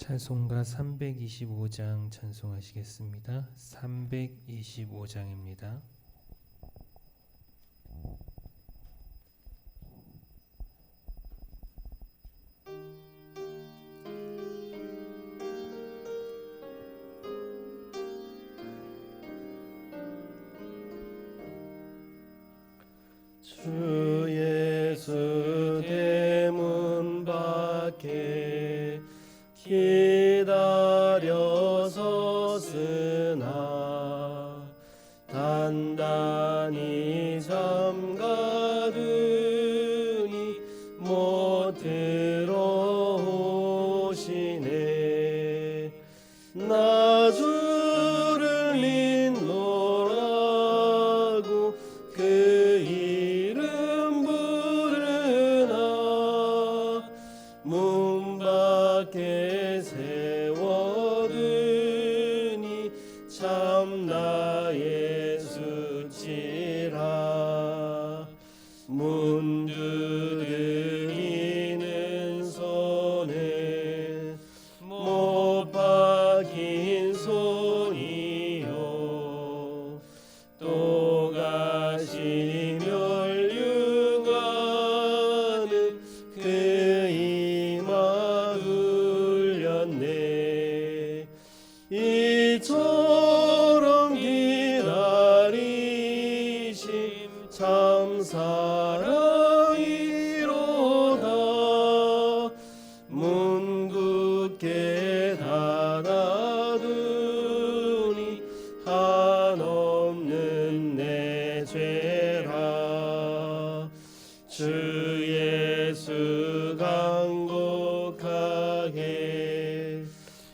찬송가 325장 찬송하시겠습니다. 325장입니다. 주 예수 대문 밖에 기다려 섰으나 단단히 잠가두니 못 들어오시네. 나 주를 인노라고 그 이름 부르나 문 밖에 세워두니 참 나의 수치라. 문 두드리는 손에 못 박힌 손이요 또 가시 멸류관은 그 이마 울렸네. 이처럼 기다리심 참 사랑이로다. 문 굳게 닫아두니 한없는 내 죄라. 주 예수 간곡하게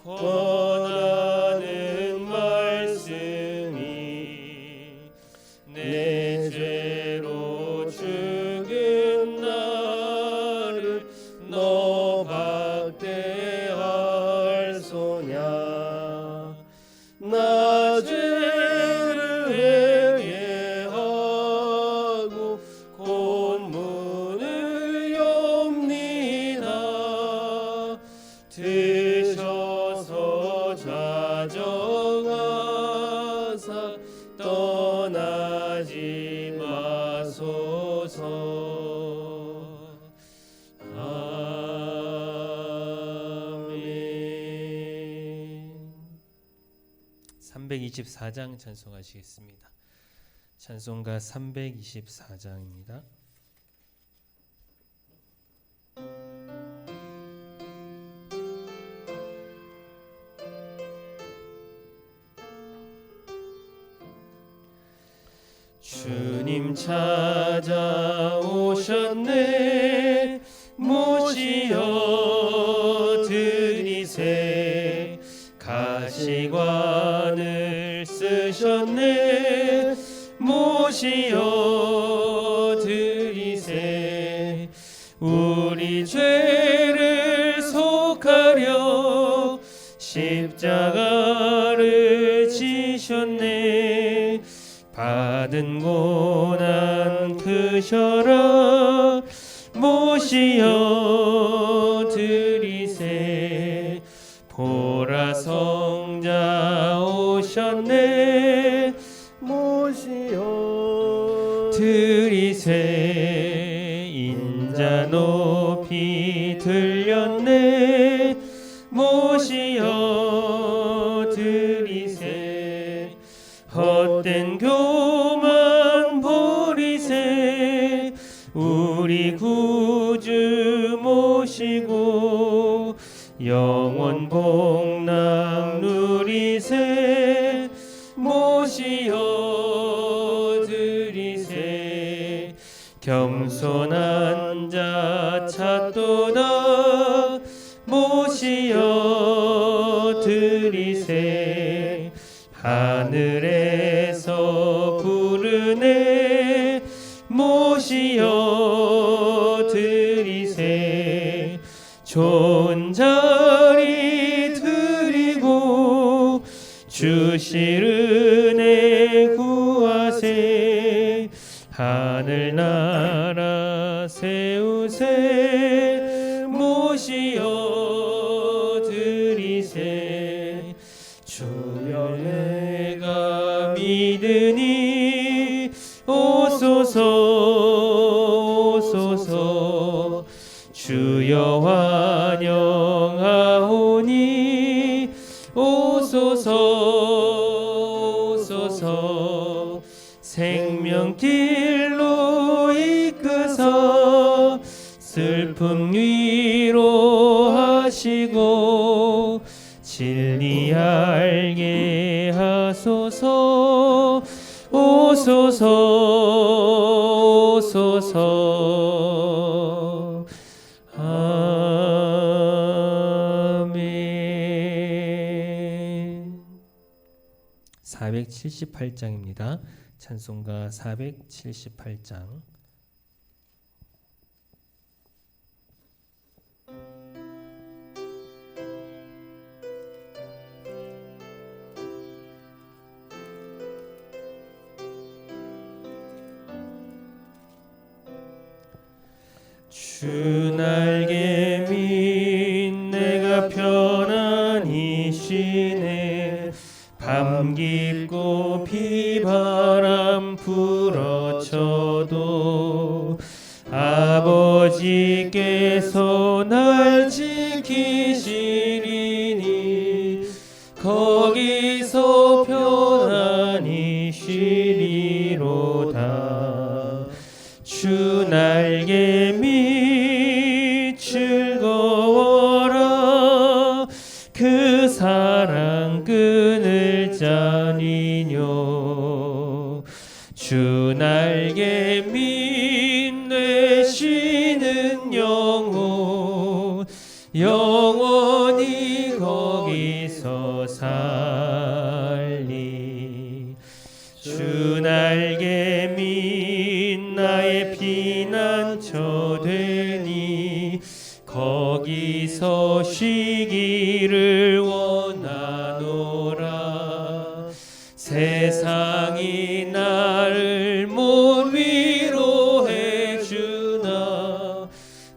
권하는 말씀이 내 죄로 죽은 나를 너 박대할 소냐. 나 죄를 회개하고 곤문을 엽니다. 드셔서 좌정하사 떠나지 마소서. 아멘. 324장 찬송하시겠습니다. 찬송가 324장입니다. 주님 찾아오셨네. 모시어 드리세. 가시관을 쓰셨네. 모시어 드리세. 우리 죄를 속하려 십자가를 지셨네. 받은 고난 크셔라. 모시어 드리세. 보라 성자 오셨네. 모시어 드리세. 인자 높이 들렸네. 모시어 드리세. 헛된 교만 버리세. 우리 구주 모시고 영원 복락 누리세. 모시어 드리세. 겸손한 자 찾도다. 모시어 드리세. 하늘에서 부르네. 모시어 드리세. 좋은 자리 드리고 주실 은혜 구하세. 하늘나라 세우세. 모시어 드리 주여 주여 환영하오니 오소서 오소서 생명길로 이끄사 슬픔 위로하시고 진리 알게 하소서 오소서 오소서 아멘. 478장입니다. 찬송가 478장. 주 날개 밑 내가 편안히 쉬네 밤 깊고 비바람 불어쳐도 아버지께서 날 지키시리니 거기서 편안히 쉬리로다. 주 날개 밑 즐거워라 그 사랑 끊을 자니뇨. 주 날개 밑 내 쉬는 영혼 영원히 거기서 살리. 주 날개 밑 나의 피난처 되니 거기서 쉬기를 원하노라. 세상이 나를 못 위로해 주나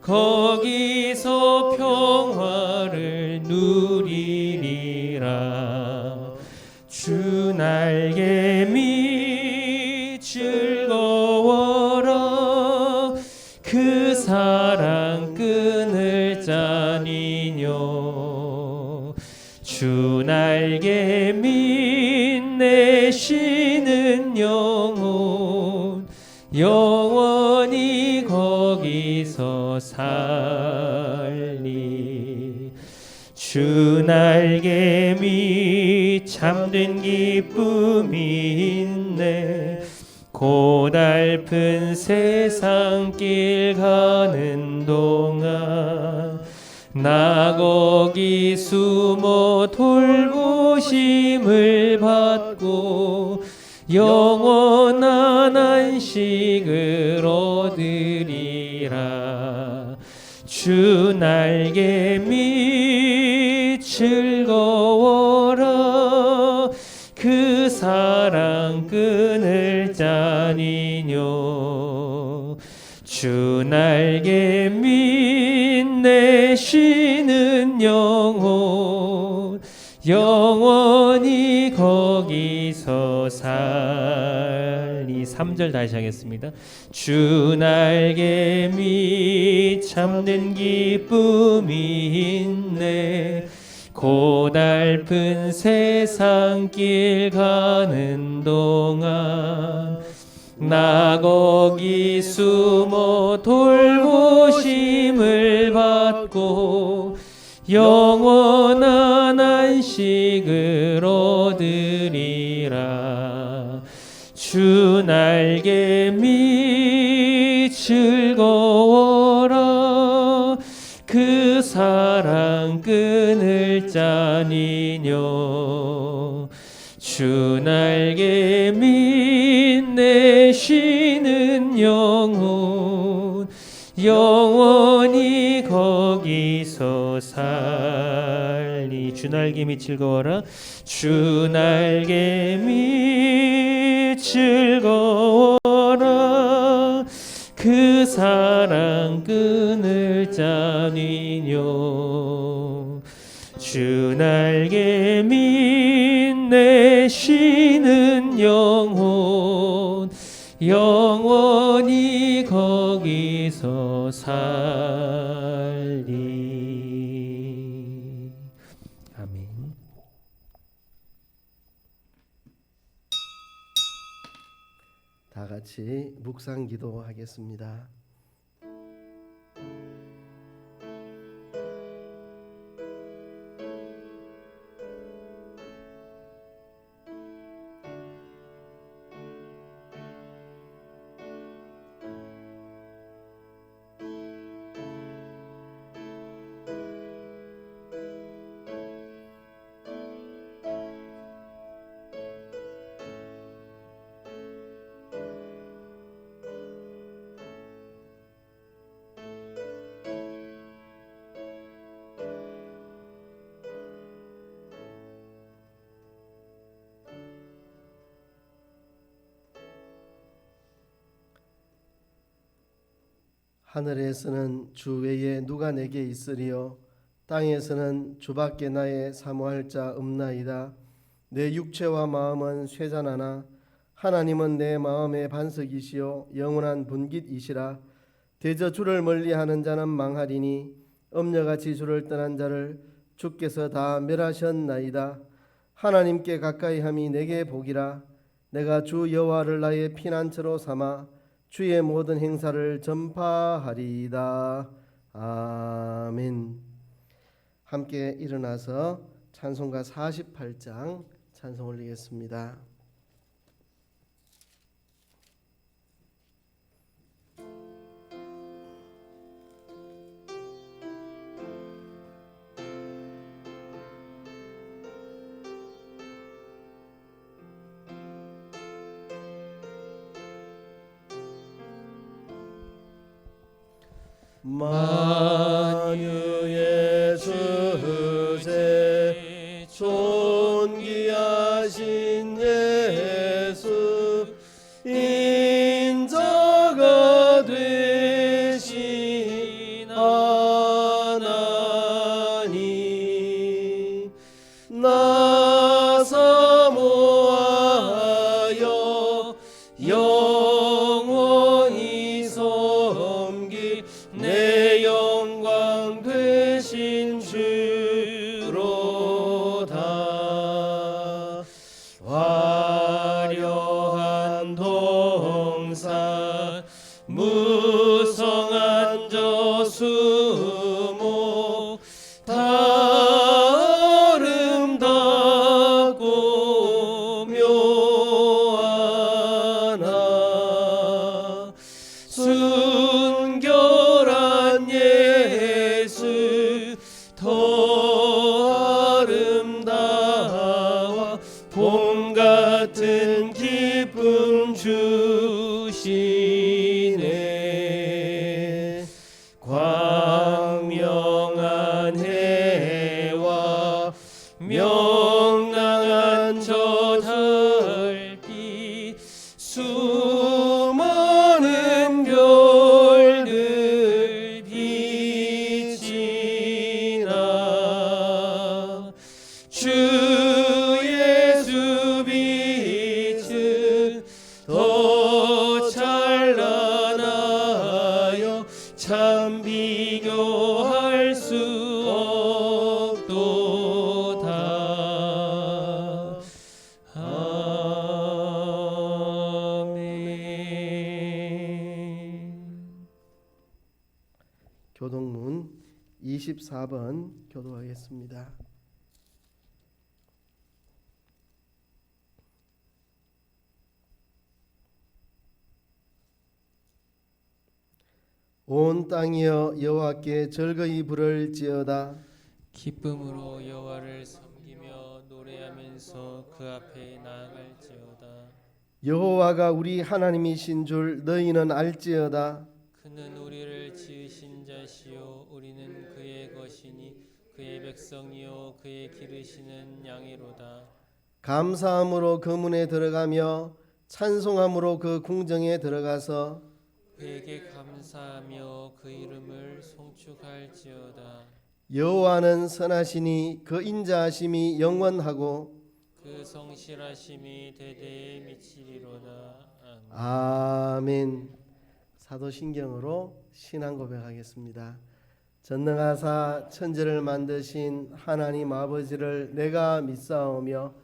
거기서 평화를 누리리라. 주 날개 밑 즐거워라 그 사랑 끊을 자니뇨. 주 날개 밑 내 쉬는 영혼 영원히 거기서 살리. 주 날개 밑 참된 기쁨이 있네 고달픈 세상 길 가는 동안 나 거기 숨어 돌보심을 받고 영원한 안식을 얻으리라. 주 날개 밑 즐거워라 그 사랑 끊을 자니뇨. 주 날개 밑 내 쉬는 영혼 영원히 거기서 살리. 3절 다시 하겠습니다. 주 날개 밑 참된 기쁨이 있네 고달픈 세상 길 가는 동안 나 거기 숨어 돌보심을 받고 영원한 안식을 얻으리라. 주 날개 밑 즐거워라 그 사랑 끊을 자니뇨. 주 날개 밑 내 쉬는 영혼 영원히 거기서 살리. 주 날개 밑 즐거워라 주 날개 밑 즐거워라 그 사랑 끊을 자니뇨. 주 날개 밑 내 쉬는 영혼 영원히 거기서 하며 살리. 아멘. 다 같이 묵상 기도하겠습니다. 하늘에서는 주 외에 누가 내게 있으리요 땅에서는 주밖에 나의 사모할 자 없나이다. 내 육체와 마음은 쇠잔하나 하나님은 내 마음의 반석이시요 영원한 분깃이시라. 대저 주를 멀리하는 자는 망하리니 엄녀같이 주를 떠난 자를 주께서 다 멸하셨나이다. 하나님께 가까이함이 내게 복이라. 내가 주 여호와를 나의 피난처로 삼아 주의 모든 행사를 전파하리이다. 아멘. 함께 일어나서 찬송가 48장 찬송 올리겠습니다. 만유의 주제 존귀하신 예수 인자가 되신 하나님 나 사모하여 영원히 섬기 내 영광 되신 주로다. 화려한 동산 무성한 저수목 다 아름답고 묘하나 순결한 예수 더 아름다워 봄 같은 기쁨 주시네. 광명한 해와 명랑한 저 달빛 수많은 별들 빛이나 주 예수 빛은 더 찬란하여 참 비교할 수 없도다. 아멘. 교동문 24번 교도하겠습니다. 온 땅이여 여호와께 즐거이 부를지어다. 기쁨으로 여호와를 섬기며 노래하면서 그 앞에 나아갈지어다. 여호와가 우리 하나님이신 줄 너희는 알지어다. 그는 우리를 지으신 자시요 우리는 그의 것이니 그의 백성이요 그의 기르시는 양이로다. 감사함으로 그 문에 들어가며 찬송함으로 그 궁정에 들어가서 그에게 감사하며 그 이름을 송축할지어다. 여호와는 선하시니 그 인자하심이 영원하고 그 성실하심이 대대에 미치리로다. 아멘. 아멘. 사도신경으로 신앙 고백하겠습니다. 전능하사 천지를 만드신 하나님 아버지를 내가 믿사오며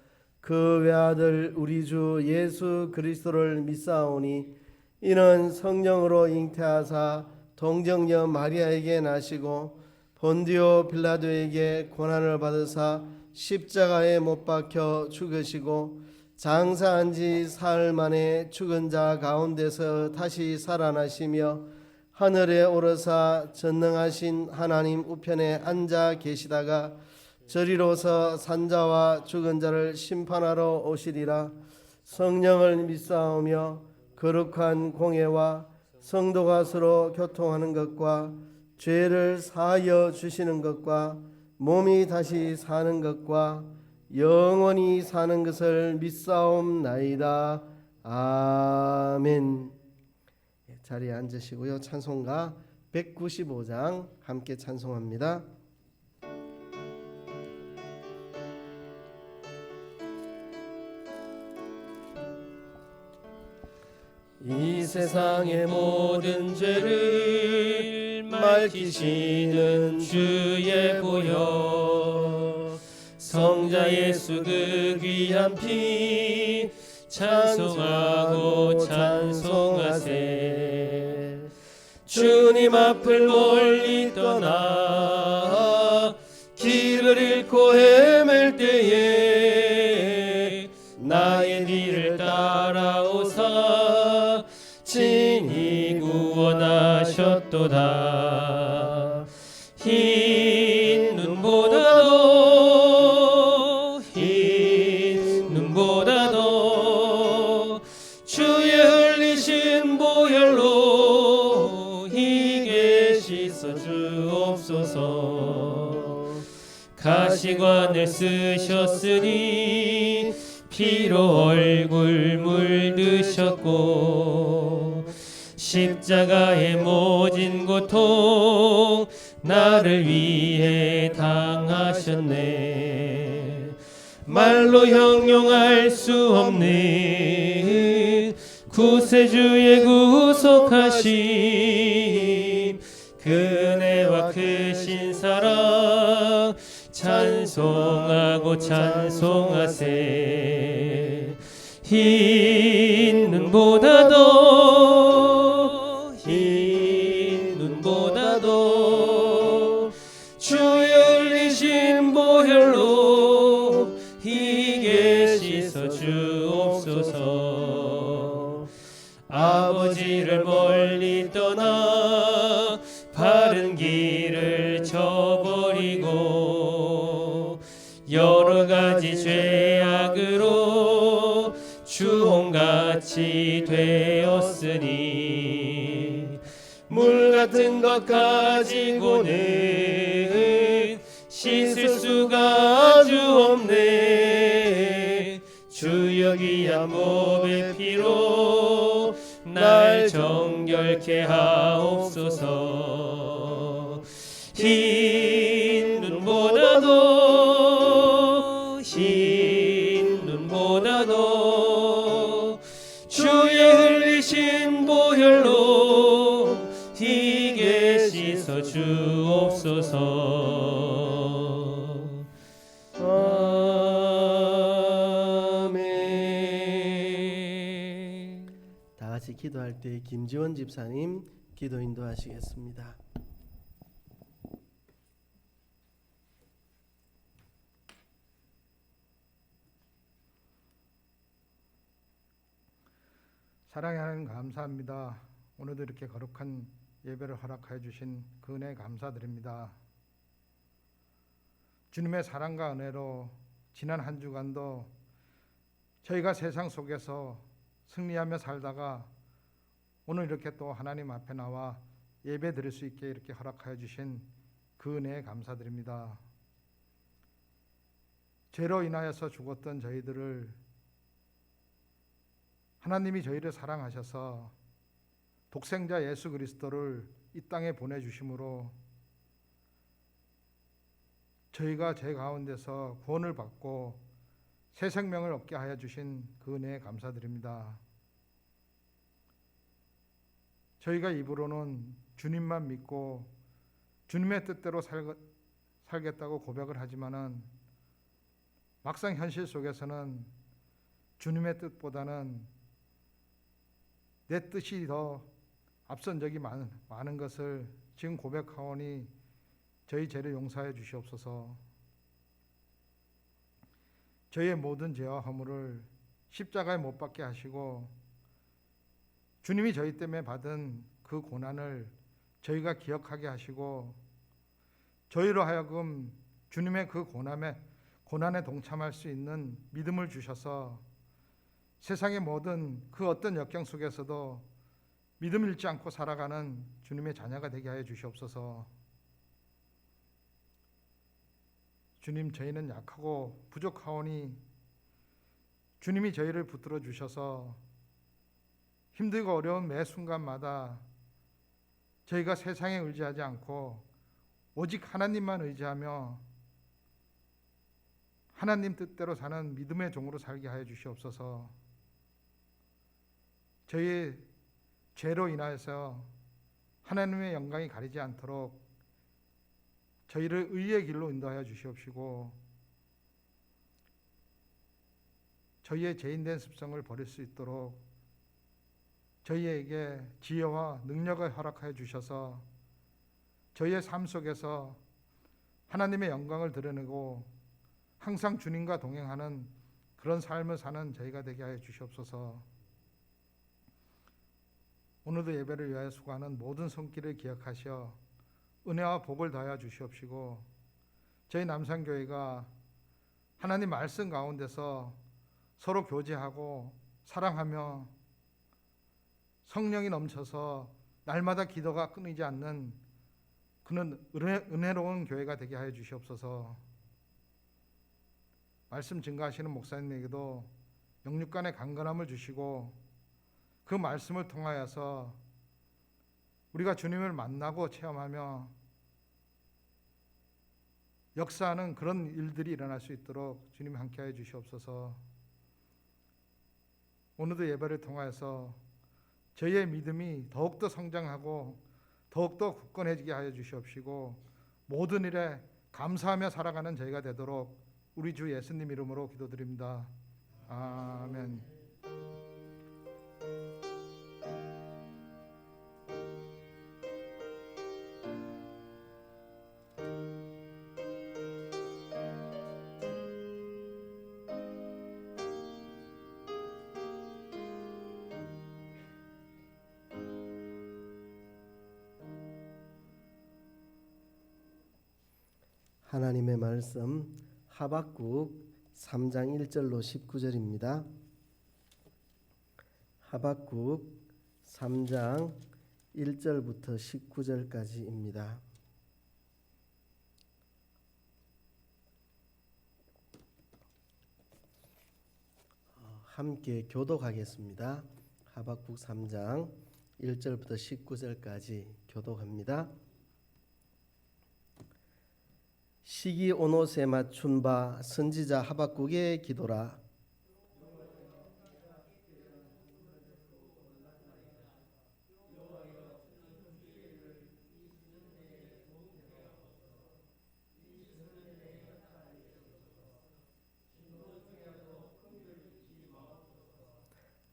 그 외아들 우리 주 예수 그리스도를 믿사오니 이는 성령으로 잉태하사 동정녀 마리아에게 나시고 본디오 빌라도에게 고난을 받으사 십자가에 못 박혀 죽으시고 장사한 지 사흘 만에 죽은 자 가운데서 다시 살아나시며 하늘에 오르사 전능하신 하나님 우편에 앉아 계시다가 저리로서 산자와 죽은 자를 심판하러 오시리라. 성령을 믿사오며 거룩한 공예와 성도가 서로 교통하는 것과 죄를 사하여 주시는 것과 몸이 다시 사는 것과 영원히 사는 것을 믿사옵나이다. 아멘. 자리에 앉으시고요. 찬송가 195장 함께 찬송합니다. 이 세상의 모든 죄를 맑히시는 주의 보혈 성자 예수 그 귀한 피 찬송하고 찬송하세. 주님 앞을 멀리 떠나 길을 잃고 헤맬 때에 나의 뒤를 따라오사 친히 구원하셨도다. 흰 눈보다도 주의 흘리신 보혈로 희게 씻어 주옵소서. 가시관을 쓰셨으니 피로 얼굴 물드셨고 십자가의 모진 고통 나를 위해 당하셨네. 말로 형용할 수 없는 구세주의 구속하심 그 은혜와 크신 사랑 찬송하고 찬송하세. 흰 눈보다도 주의 흘리신 보혈로 희게 씻어 주옵소서. 아버지를 멀리 떠나 바른 길을 저버리고 여러 가지 죄악으로 주홍같이 되었으니 물 같은 것 가지고는 씻을 수가 아주 없네. 주 여기야 몸의 피로 날 정결케 하옵소서. 흰 눈보다도 주의 흘리신 보혈로 희게 씻어 주옵소서. 아멘. 다 같이 기도할 때 김지원 집사님 기도 인도하시겠습니다. 사랑의 하나님 감사합니다. 오늘도 이렇게 거룩한 예배를 허락하여 주신 그 은혜 감사드립니다. 주님의 사랑과 은혜로 지난 한 주간도 저희가 세상 속에서 승리하며 살다가 오늘 이렇게 또 하나님 앞에 나와 예배 드릴 수 있게 이렇게 허락하여 주신 그 은혜에 감사드립니다. 죄로 인하여서 죽었던 저희들을 하나님이 저희를 사랑하셔서 독생자 예수 그리스도를 이 땅에 보내주심으로 저희가 죄 가운데서 구원을 받고 새 생명을 얻게 하여 주신 그 은혜에 감사드립니다. 저희가 입으로는 주님만 믿고 주님의 뜻대로 살겠다고 고백을 하지만은 막상 현실 속에서는 주님의 뜻보다는 내 뜻이 더 앞선 적이 많은 것을 지금 고백하오니 저희 죄를 용서해 주시옵소서. 저희의 모든 죄와 허물을 십자가에 못 박게 하시고 주님이 저희 때문에 받은 그 고난을 저희가 기억하게 하시고 저희로 하여금 주님의 그 고난에 동참할 수 있는 믿음을 주셔서 세상의 모든 그 어떤 역경 속에서도 믿음 잃지 않고 살아가는 주님의 자녀가 되게 하여 주시옵소서. 주님, 저희는 약하고 부족하오니 주님이 저희를 붙들어 주셔서 힘들고 어려운 매 순간마다 저희가 세상에 의지하지 않고 오직 하나님만 의지하며 하나님 뜻대로 사는 믿음의 종으로 살게 하여 주시옵소서. 저희의 죄로 인하여서 하나님의 영광이 가리지 않도록 저희를 의의 길로 인도하여 주시옵시고 저희의 죄인된 습성을 버릴 수 있도록 저희에게 지혜와 능력을 허락하여 주셔서 저희의 삶 속에서 하나님의 영광을 드러내고 항상 주님과 동행하는 그런 삶을 사는 저희가 되게 하여 주시옵소서. 오늘도 예배를 위하여 수고하는 모든 손길을 기억하셔 은혜와 복을 더하여 주시옵시고 저희 남산교회가 하나님 말씀 가운데서 서로 교제하고 사랑하며 성령이 넘쳐서 날마다 기도가 끊이지 않는 그는 은혜로운 교회가 되게 하여 주시옵소서. 말씀 증거하시는 목사님에게도 영육간의 강건함을 주시고 그 말씀을 통하여서 우리가 주님을 만나고 체험하며 역사하는 그런 일들이 일어날 수 있도록 주님 함께하여 주시옵소서. 오늘도 예배를 통하여서 저희의 믿음이 더욱더 성장하고 더욱더 굳건해지게 하여 주시옵시고 모든 일에 감사하며 살아가는 저희가 되도록 우리 주 예수님 이름으로 기도드립니다. 아멘. 하나님의 말씀 하박국 3장 1절로 19절입니다. 하박국 3장 1절부터 19절까지입니다. 함께 교독하겠습니다. 하박국 3장 1절부터 19절까지 교독합니다. 시기 오노세 맞춘 바 선지자 하박국의 기도라.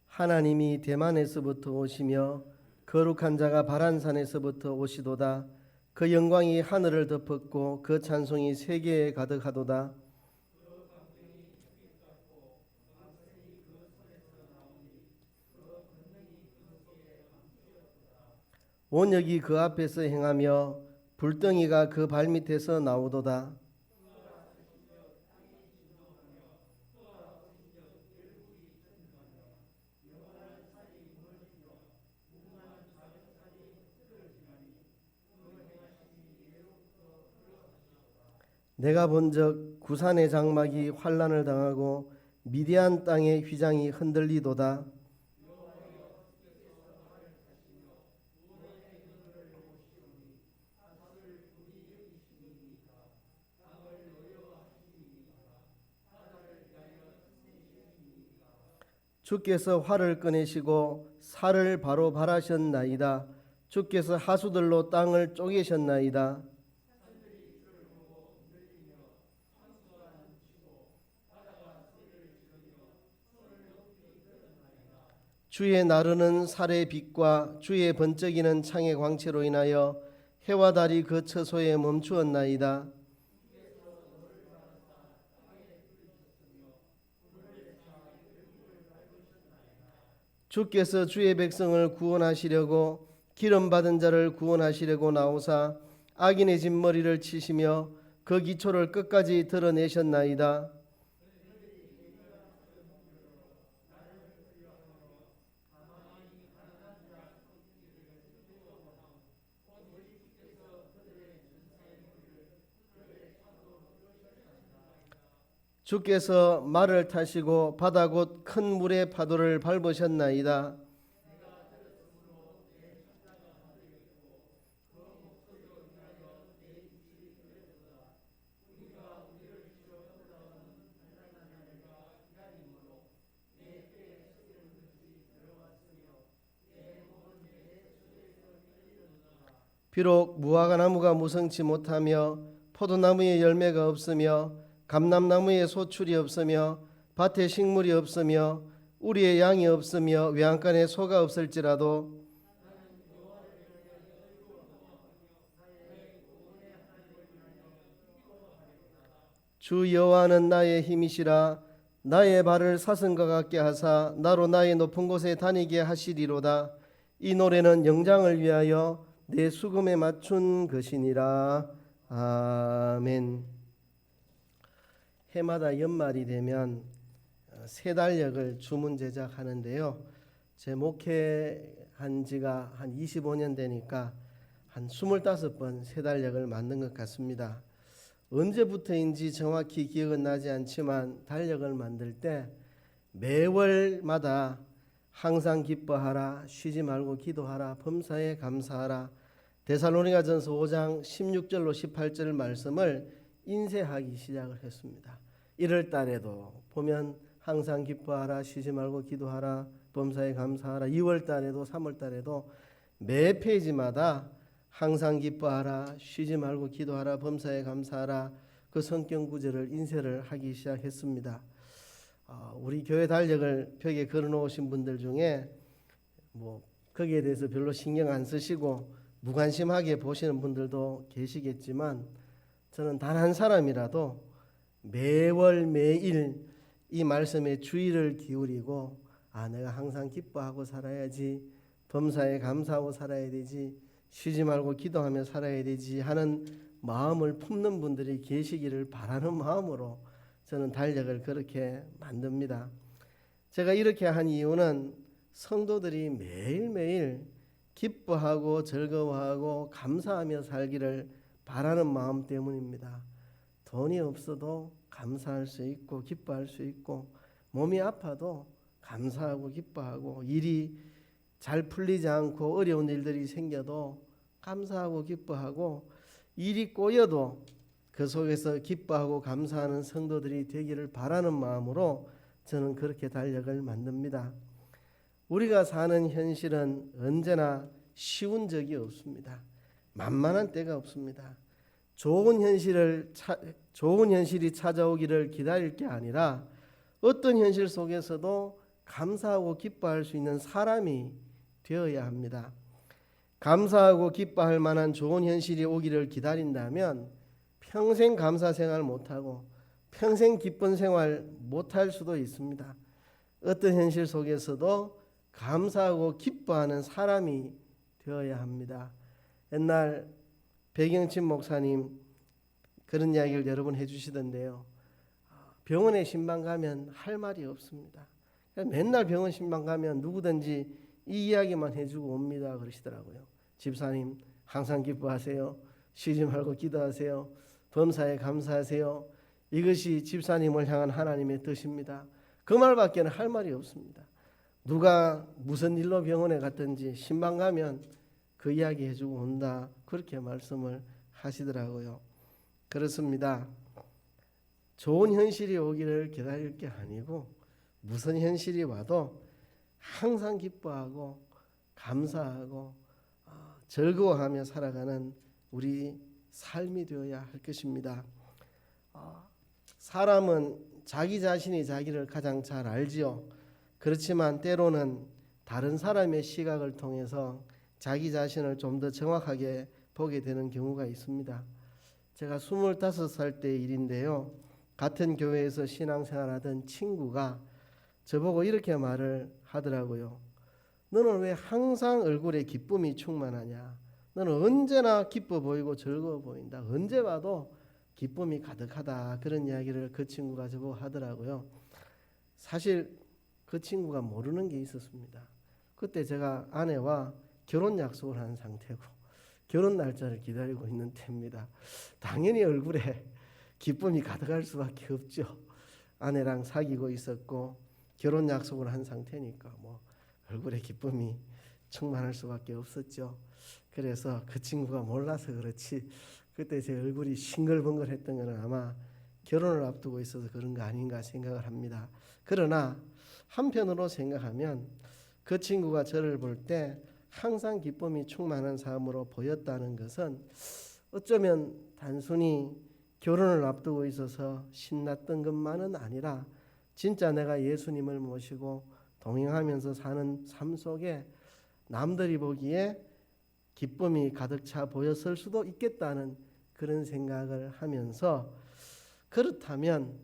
하나님이 대만에서부터 오시며 거룩한 자가 바란산에서부터 오시도다. 그 영광이 하늘을 덮었고 그 찬송이 세계에 가득하도다. 온역이 그 앞에서 행하며 불덩이가 그 발밑에서 나오도다. 내가 본적 구산의 장막이 환난을 당하고 미디안 땅의 휘장이 흔들리도다. 주께서 활을 꺼내시고 살을 바로 발하셨나이다. 주께서 하수들로 땅을 쪼개셨나이다. 주의 나르는 살의 빛과 주의 번쩍이는 창의 광채로 인하여 해와 달이 그 처소에 멈추었나이다. 주께서 주의 백성을 구원하시려고 기름 받은 자를 구원하시려고 나오사 악인의 진머리를 치시며 그 기초를 끝까지 드러내셨나이다. 주께서 말을 타시고 바다 곧 큰 물의 파도를 밟으셨나이다. 비록 무화과나무가 무성치 못하며 포도나무에 열매가 없으며 감람나무에 소출이 없으며 밭에 식물이 없으며 우리의 양이 없으며 외양간에 소가 없을지라도 주 여호와는 나의 힘이시라. 나의 발을 사슴과 같게 하사 나로 나의 높은 곳에 다니게 하시리로다. 이 노래는 영장을 위하여 내 수금에 맞춘 것이니라. 아멘. 해마다 연말이 되면 새 달력을 주문 제작하는데요. 제 목회한 지가 한 25년 되니까 한 25번 새 달력을 만든 것 같습니다. 언제부터인지 정확히 기억은 나지 않지만 달력을 만들 때 매월마다 항상 기뻐하라, 쉬지 말고 기도하라, 범사에 감사하라, 데살로니가전서 5장 16절로 18절 말씀을 인쇄하기 시작을 했습니다. 1월 달에도 보면 항상 기뻐하라, 쉬지 말고 기도하라, 범사에 감사하라. 2월 달에도 3월 달에도 매 페이지마다 항상 기뻐하라, 쉬지 말고 기도하라, 범사에 감사하라, 그 성경 구절을 인쇄를 하기 시작했습니다. 우리 교회 달력을 벽에 걸어놓으신 분들 중에 거기에 대해서 별로 신경 안 쓰시고 무관심하게 보시는 분들도 계시겠지만 저는 단 한 사람이라도 매월 매일 이 말씀에 주의를 기울이고 내가 항상 기뻐하고 살아야지, 범사에 감사하고 살아야 되지, 쉬지 말고 기도하며 살아야 되지 하는 마음을 품는 분들이 계시기를 바라는 마음으로 저는 달력을 그렇게 만듭니다. 제가 이렇게 한 이유는 성도들이 매일매일 기뻐하고 즐거워하고 감사하며 살기를 바라는 마음 때문입니다. 돈이 없어도 감사할 수 있고 기뻐할 수 있고, 몸이 아파도 감사하고 기뻐하고, 일이 잘 풀리지 않고 어려운 일들이 생겨도 감사하고 기뻐하고, 일이 꼬여도 그 속에서 기뻐하고 감사하는 성도들이 되기를 바라는 마음으로 저는 그렇게 달력을 만듭니다. 우리가 사는 현실은 언제나 쉬운 적이 없습니다. 만만한 때가 없습니다. 좋은 현실이 찾아오기를 기다릴 게 아니라 어떤 현실 속에서도 감사하고 기뻐할 수 있는 사람이 되어야 합니다. 감사하고 기뻐할 만한 좋은 현실이 오기를 기다린다면 평생 감사 생활 못하고 평생 기쁜 생활 못할 수도 있습니다. 어떤 현실 속에서도 감사하고 기뻐하는 사람이 되어야 합니다. 옛날 백영친 목사님 그런 이야기를 여러 번 해주시던데요. 병원에 신방 가면 할 말이 없습니다. 맨날 병원 신방 가면 누구든지 이 이야기만 해주고 옵니다 그러시더라고요. 집사님 항상 기뻐하세요. 쉬지 말고 기도하세요. 범사에 감사하세요. 이것이 집사님을 향한 하나님의 뜻입니다. 그 말밖에 할 말이 없습니다. 누가 무슨 일로 병원에 갔든지 신방 가면 그 이야기 해주고 온다 그렇게 말씀을 하시더라고요. 그렇습니다. 좋은 현실이 오기를 기다릴 게 아니고 무슨 현실이 와도 항상 기뻐하고 감사하고 즐거워하며 살아가는 우리 삶이 되어야 할 것입니다. 사람은 자기 자신이 자기를 가장 잘 알지요. 그렇지만 때로는 다른 사람의 시각을 통해서 자기 자신을 좀 더 정확하게 보게 되는 경우가 있습니다. 제가 25살 때 일인데요. 같은 교회에서 신앙생활하던 친구가 저보고 이렇게 말을 하더라고요. 너는 왜 항상 얼굴에 기쁨이 충만하냐? 너는 언제나 기뻐 보이고 즐거워 보인다. 언제 봐도 기쁨이 가득하다. 그런 이야기를 그 친구가 저보고 하더라고요. 사실 그 친구가 모르는 게 있었습니다. 그때 제가 아내와 결혼 약속을 한 상태고 결혼 날짜를 기다리고 있는 때입니다. 당연히 얼굴에 기쁨이 가득할 수밖에 없죠. 아내랑 사귀고 있었고 결혼 약속을 한 상태니까 뭐 얼굴에 기쁨이 충만할 수밖에 없었죠. 그래서 그 친구가 몰라서 그렇지 그때 제 얼굴이 싱글벙글했던 것은 아마 결혼을 앞두고 있어서 그런 거 아닌가 생각을 합니다. 그러나 한편으로 생각하면 그 친구가 저를 볼 때 항상 기쁨이 충만한 삶으로 보였다는 것은 어쩌면 단순히 결혼을 앞두고 있어서 신났던 것만은 아니라 진짜 내가 예수님을 모시고 동행하면서 사는 삶 속에 남들이 보기에 기쁨이 가득 차 보였을 수도 있겠다는 그런 생각을 하면서 그렇다면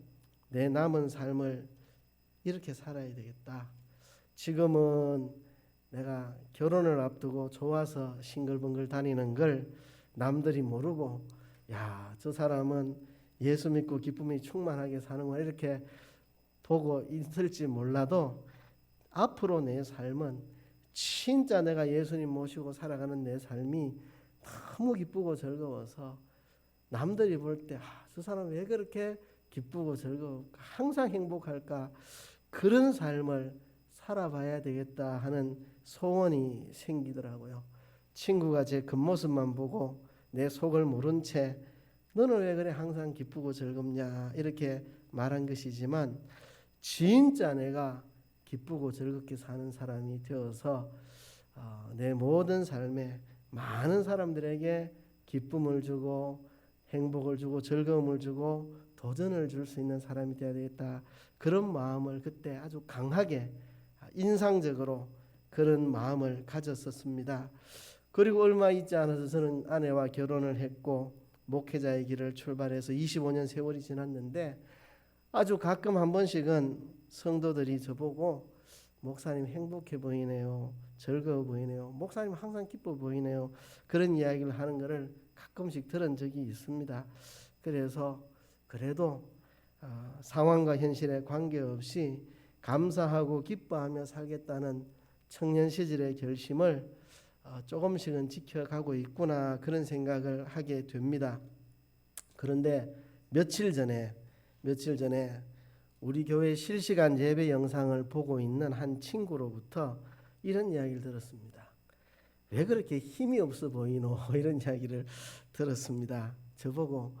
내 남은 삶을 이렇게 살아야 되겠다. 지금은 내가 결혼을 앞두고 좋아서 싱글벙글 다니는 걸 남들이 모르고 야, 저 사람은 예수 믿고 기쁨이 충만하게 사는구나 이렇게 보고 있을지 몰라도 앞으로 내 삶은 진짜 내가 예수님 모시고 살아가는 내 삶이 너무 기쁘고 즐거워서 남들이 볼 때 저 사람 왜 그렇게 기쁘고 즐거울까 항상 행복할까 그런 삶을 살아봐야 되겠다 하는 소원이 생기더라고요. 친구가 제 겉모습만 보고 내 속을 모른 채 너는 왜 그래 항상 기쁘고 즐겁냐 이렇게 말한 것이지만 진짜 내가 기쁘고 즐겁게 사는 사람이 되어서 내 모든 삶에 많은 사람들에게 기쁨을 주고 행복을 주고 즐거움을 주고 도전을 줄 수 있는 사람이 되어야 되겠다. 그런 마음을 그때 아주 강하게 인상적으로 그런 마음을 가졌었습니다. 그리고 얼마 있지 않아서 저는 아내와 결혼을 했고 목회자의 길을 출발해서 25년 세월이 지났는데 아주 가끔 한 번씩은 성도들이 저보고 목사님 행복해 보이네요. 즐거워 보이네요. 목사님 항상 기뻐 보이네요. 그런 이야기를 하는 것을 가끔씩 들은 적이 있습니다. 그래서 그래도 상황과 현실에 관계없이 감사하고 기뻐하며 살겠다는 청년 시절의 결심을 조금씩은 지켜가고 있구나 그런 생각을 하게 됩니다. 그런데 며칠 전에 우리 교회 실시간 예배 영상을 보고 있는 한 친구로부터 이런 이야기를 들었습니다. 왜 그렇게 힘이 없어 보이노? 이런 이야기를 들었습니다. 저보고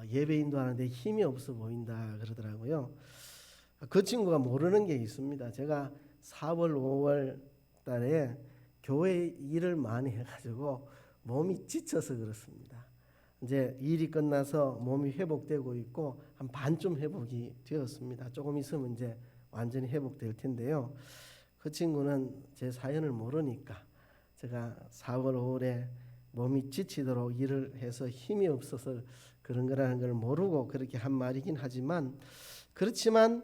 예배 인도하는데 힘이 없어 보인다 그러더라고요. 그 친구가 모르는 게 있습니다. 제가 4월, 5월 달에 교회 일을 많이 해가지고 몸이 지쳐서 그렇습니다. 이제 일이 끝나서 몸이 회복되고 있고 한 반쯤 회복이 되었습니다. 조금 있으면 이제 완전히 회복될 텐데요. 그 친구는 제 사연을 모르니까 제가 4월, 5월에 몸이 지치도록 일을 해서 힘이 없어서 그런 거라는 걸 모르고 그렇게 한 말이긴 하지만 그렇지만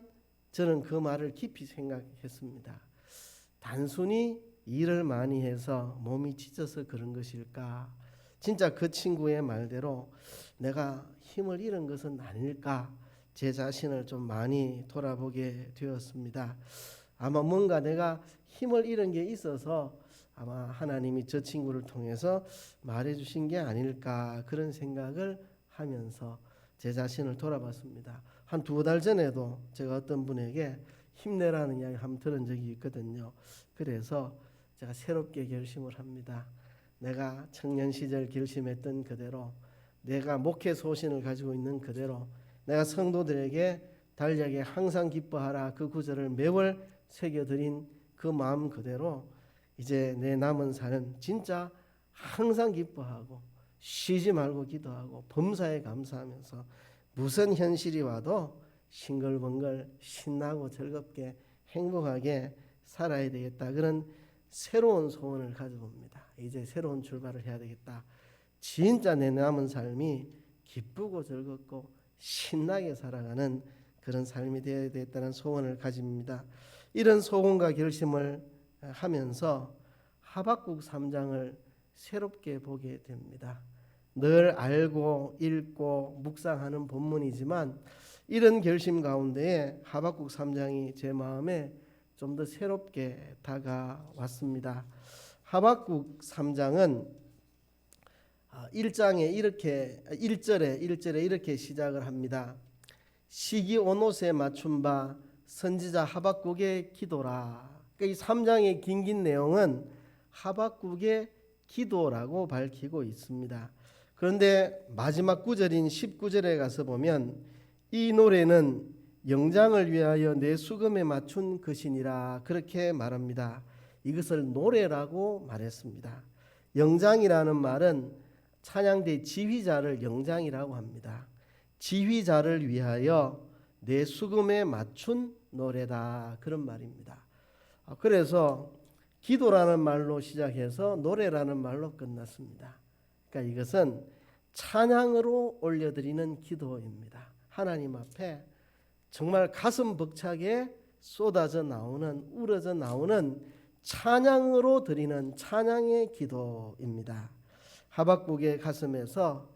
저는 그 말을 깊이 생각했습니다. 단순히 일을 많이 해서 몸이 지쳐서 그런 것일까? 진짜 그 친구의 말대로 내가 힘을 잃은 것은 아닐까? 제 자신을 좀 많이 돌아보게 되었습니다. 아마 뭔가 내가 힘을 잃은 게 있어서 아마 하나님이 저 친구를 통해서 말해주신 게 아닐까 그런 생각을 하면서 제 자신을 돌아봤습니다. 한 2달 전에도 제가 어떤 분에게 힘내라는 이야기 한번 들은 적이 있거든요. 그래서 제가 새롭게 결심을 합니다. 내가 청년 시절 결심했던 그대로 내가 목회 소신을 가지고 있는 그대로 내가 성도들에게 달리하게 항상 기뻐하라 그 구절을 매월 새겨드린 그 마음 그대로 이제 내 남은 삶은 진짜 항상 기뻐하고 쉬지 말고 기도하고 범사에 감사하면서 무슨 현실이 와도 싱글벙글 신나고 즐겁게 행복하게 살아야 되겠다. 그런 새로운 소원을 가져봅니다. 이제 새로운 출발을 해야 되겠다. 진짜 내 남은 삶이 기쁘고 즐겁고 신나게 살아가는 그런 삶이 되어야 되겠다는 소원을 가집니다. 이런 소원과 결심을 하면서 하박국 3장을 새롭게 보게 됩니다. 늘 알고 읽고 묵상하는 본문이지만 이런 결심 가운데에 하박국 3장이 제 마음에 좀 더 새롭게 다가왔습니다. 하박국 3장은 1절에 이렇게 시작을 합니다. 시기 오롯에 맞춘 바 선지자 하박국의 기도라. 그러니까 이 3장의 긴 내용은 하박국의 기도라고 밝히고 있습니다. 그런데 마지막 구절인 19절에 가서 보면 이 노래는 영장을 위하여 내 수금에 맞춘 것이니라 그렇게 말합니다. 이것을 노래라고 말했습니다. 영장이라는 말은 찬양대 지휘자를 영장이라고 합니다. 지휘자를 위하여 내 수금에 맞춘 노래다 그런 말입니다. 그래서 기도라는 말로 시작해서 노래라는 말로 끝났습니다. 그러니까 이것은 찬양으로 올려드리는 기도입니다. 하나님 앞에 정말 가슴 벅차게 쏟아져 나오는 우러져 나오는 찬양으로 드리는 찬양의 기도입니다. 하박국의 가슴에서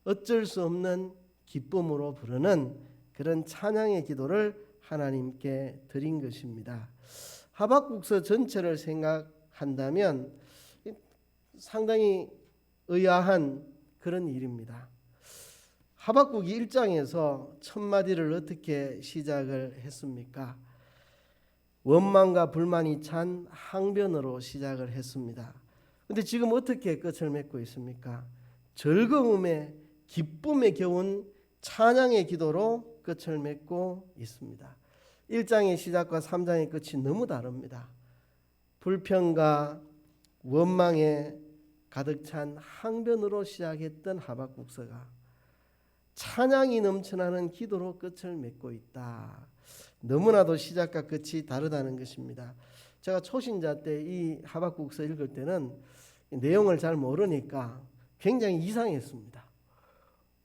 어쩔 수 없는 기쁨으로 부르는 그런 찬양의 기도를 하나님께 드린 것입니다. 하박국서 전체를 생각한다면 상당히 의아한 그런 일입니다. 하박국이 1장에서 첫 마디를 어떻게 시작을 했습니까? 원망과 불만이 찬 항변으로 시작을 했습니다. 그런데 지금 어떻게 끝을 맺고 있습니까? 즐거움에 기쁨에 겨운 찬양의 기도로 끝을 맺고 있습니다. 1장의 시작과 3장의 끝이 너무 다릅니다. 불평과 원망에 가득 찬 항변으로 시작했던 하박국서가 찬양이 넘쳐나는 기도로 끝을 맺고 있다. 너무나도 시작과 끝이 다르다는 것입니다. 제가 초신자 때 이 하박국서 읽을 때는 내용을 잘 모르니까 굉장히 이상했습니다.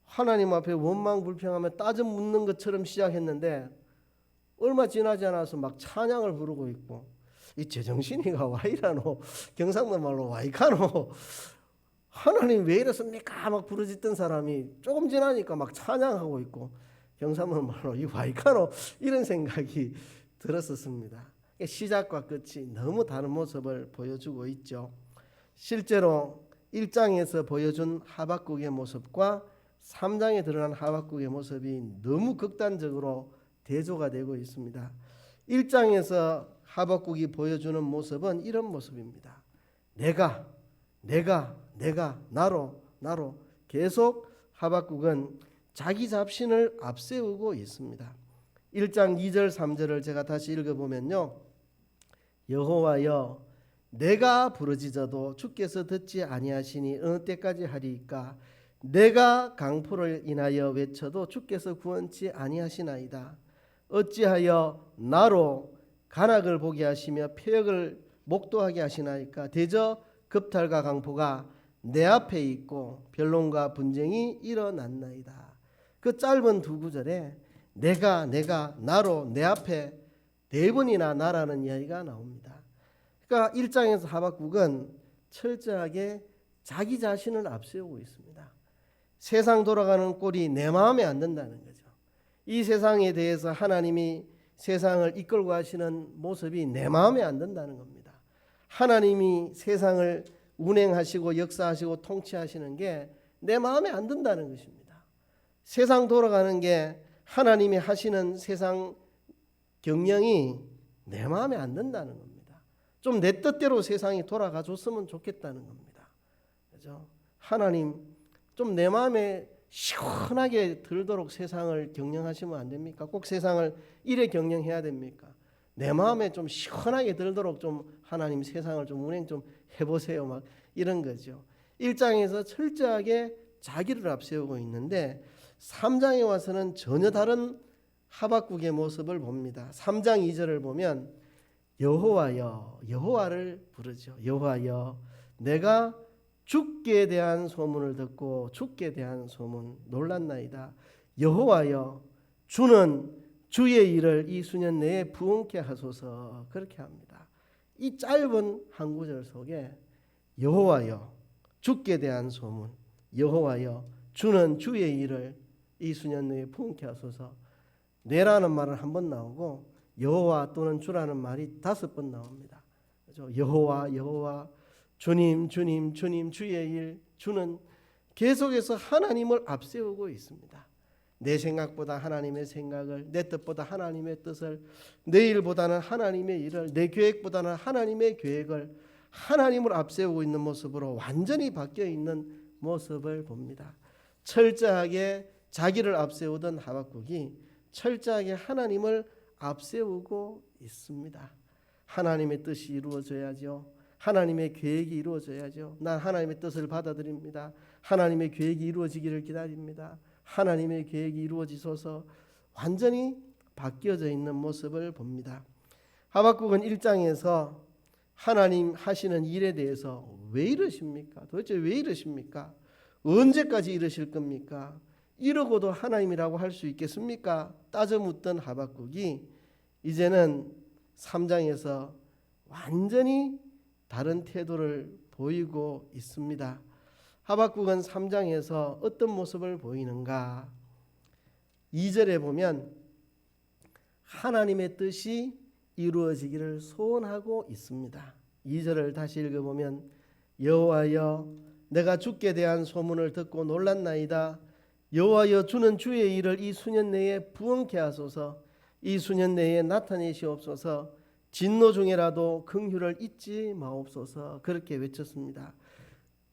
하나님 앞에 원망 불평하며 따져 묻는 것처럼 시작했는데 얼마 지나지 않아서 막 찬양을 부르고 있고 이 제정신이가 와이라노 경상도 말로 와이카노 하나님 왜 이랬습니까? 막 부르짖던 사람이 조금 지나니까 막 찬양하고 있고 경상도 말로 이 와이카노 이런 생각이 들었었습니다. 시작과 끝이 너무 다른 모습을 보여주고 있죠. 실제로 1장에서 보여준 하박국의 모습과 3장에 드러난 하박국의 모습이 너무 극단적으로 대조가 되고 있습니다. 1장에서 하박국이 보여주는 모습은 이런 모습입니다. 내가 나로 계속 하박국은 자기 잡신을 앞세우고 있습니다. 1장 2절 3절을 제가 다시 읽어보면요. 여호와여 내가 부르짖어도 주께서 듣지 아니하시니 어느 때까지 하리이까 내가 강포를 인하여 외쳐도 주께서 구원치 아니하시나이다. 어찌하여 나로 간악을 보게 하시며 표역을 목도하게 하시나이까 대저 급탈과 강포가 내 앞에 있고 변론과 분쟁이 일어났나이다. 그 짧은 두 구절에 내가 나로 내 앞에 네 번이나 나라는 이야기가 나옵니다. 그러니까 1장에서 하박국은 철저하게 자기 자신을 앞세우고 있습니다. 세상 돌아가는 꼴이 내 마음에 안 든다는 거죠. 이 세상에 대해서 하나님이 세상을 이끌고 가시는 모습이 내 마음에 안 든다는 겁니다. 하나님이 세상을 운행하시고 역사하시고 통치하시는 게 내 마음에 안 든다는 것입니다. 세상 돌아가는 게 하나님이 하시는 세상 경영이 내 마음에 안 든다는 겁니다. 좀 내 뜻대로 세상이 돌아가 줬으면 좋겠다는 겁니다. 그죠? 하나님 좀 내 마음에 시원하게 들도록 세상을 경영하시면 안 됩니까? 꼭 세상을 이래 경영해야 됩니까? 내 마음에 좀 시원하게 들도록 좀 하나님 세상을 좀 운행 좀 해보세요. 막 이런 거죠. 1장에서 철저하게 자기를 앞세우고 있는데 3장에 와서는 전혀 다른 하박국의 모습을 봅니다. 3장 2절을 보면 여호와여, 여호와를 부르죠. 여호와여, 내가 주께 대한 소문을 듣고 주께 대한 소문 놀랐나이다. 여호와여, 주는 주의 일을 이 수년 내에 부응케 하소서. 그렇게 합니다. 이 짧은 한 구절 속에 여호와여, 주께 대한 소문, 여호와여, 주는 주의 일을 이 수년 내에 부응케 하소서. 내라는 말은 한 번 나오고 여호와 또는 주라는 말이 5번 나옵니다. 그렇죠? 여호와, 여호와, 주님, 주님, 주님, 주의 일, 주는 계속해서 하나님을 앞세우고 있습니다. 내 생각보다 하나님의 생각을, 내 뜻보다 하나님의 뜻을, 내 일보다는 하나님의 일을, 내 계획보다는 하나님의 계획을 하나님을 앞세우고 있는 모습으로 완전히 바뀌어 있는 모습을 봅니다. 철저하게 자기를 앞세우던 하박국이 철저하게 하나님을 앞세우고 있습니다. 하나님의 뜻이 이루어져야죠. 하나님의 계획이 이루어져야죠. 난 하나님의 뜻을 받아들입니다. 하나님의 계획이 이루어지기를 기다립니다. 하나님의 계획이 이루어지소서. 완전히 바뀌어져 있는 모습을 봅니다. 하박국은 1장에서 하나님 하시는 일에 대해서 왜 이러십니까? 도대체 왜 이러십니까? 언제까지 이러실 겁니까? 이러고도 하나님이라고 할 수 있겠습니까? 따져 묻던 하박국이 이제는 3장에서 완전히 다른 태도를 보이고 있습니다. 하박국은 3장에서 어떤 모습을 보이는가? 2절에 보면 하나님의 뜻이 이루어지기를 소원하고 있습니다. 2절을 다시 읽어보면 여호와여, 내가 주께 대한 소문을 듣고 놀랐나이다. 여호와여, 주는 주의 일을 이 수년 내에 부응케 하소서. 이 수년 내에 나타내시옵소서. 진노 중에라도 긍휼을 잊지 마옵소서. 그렇게 외쳤습니다.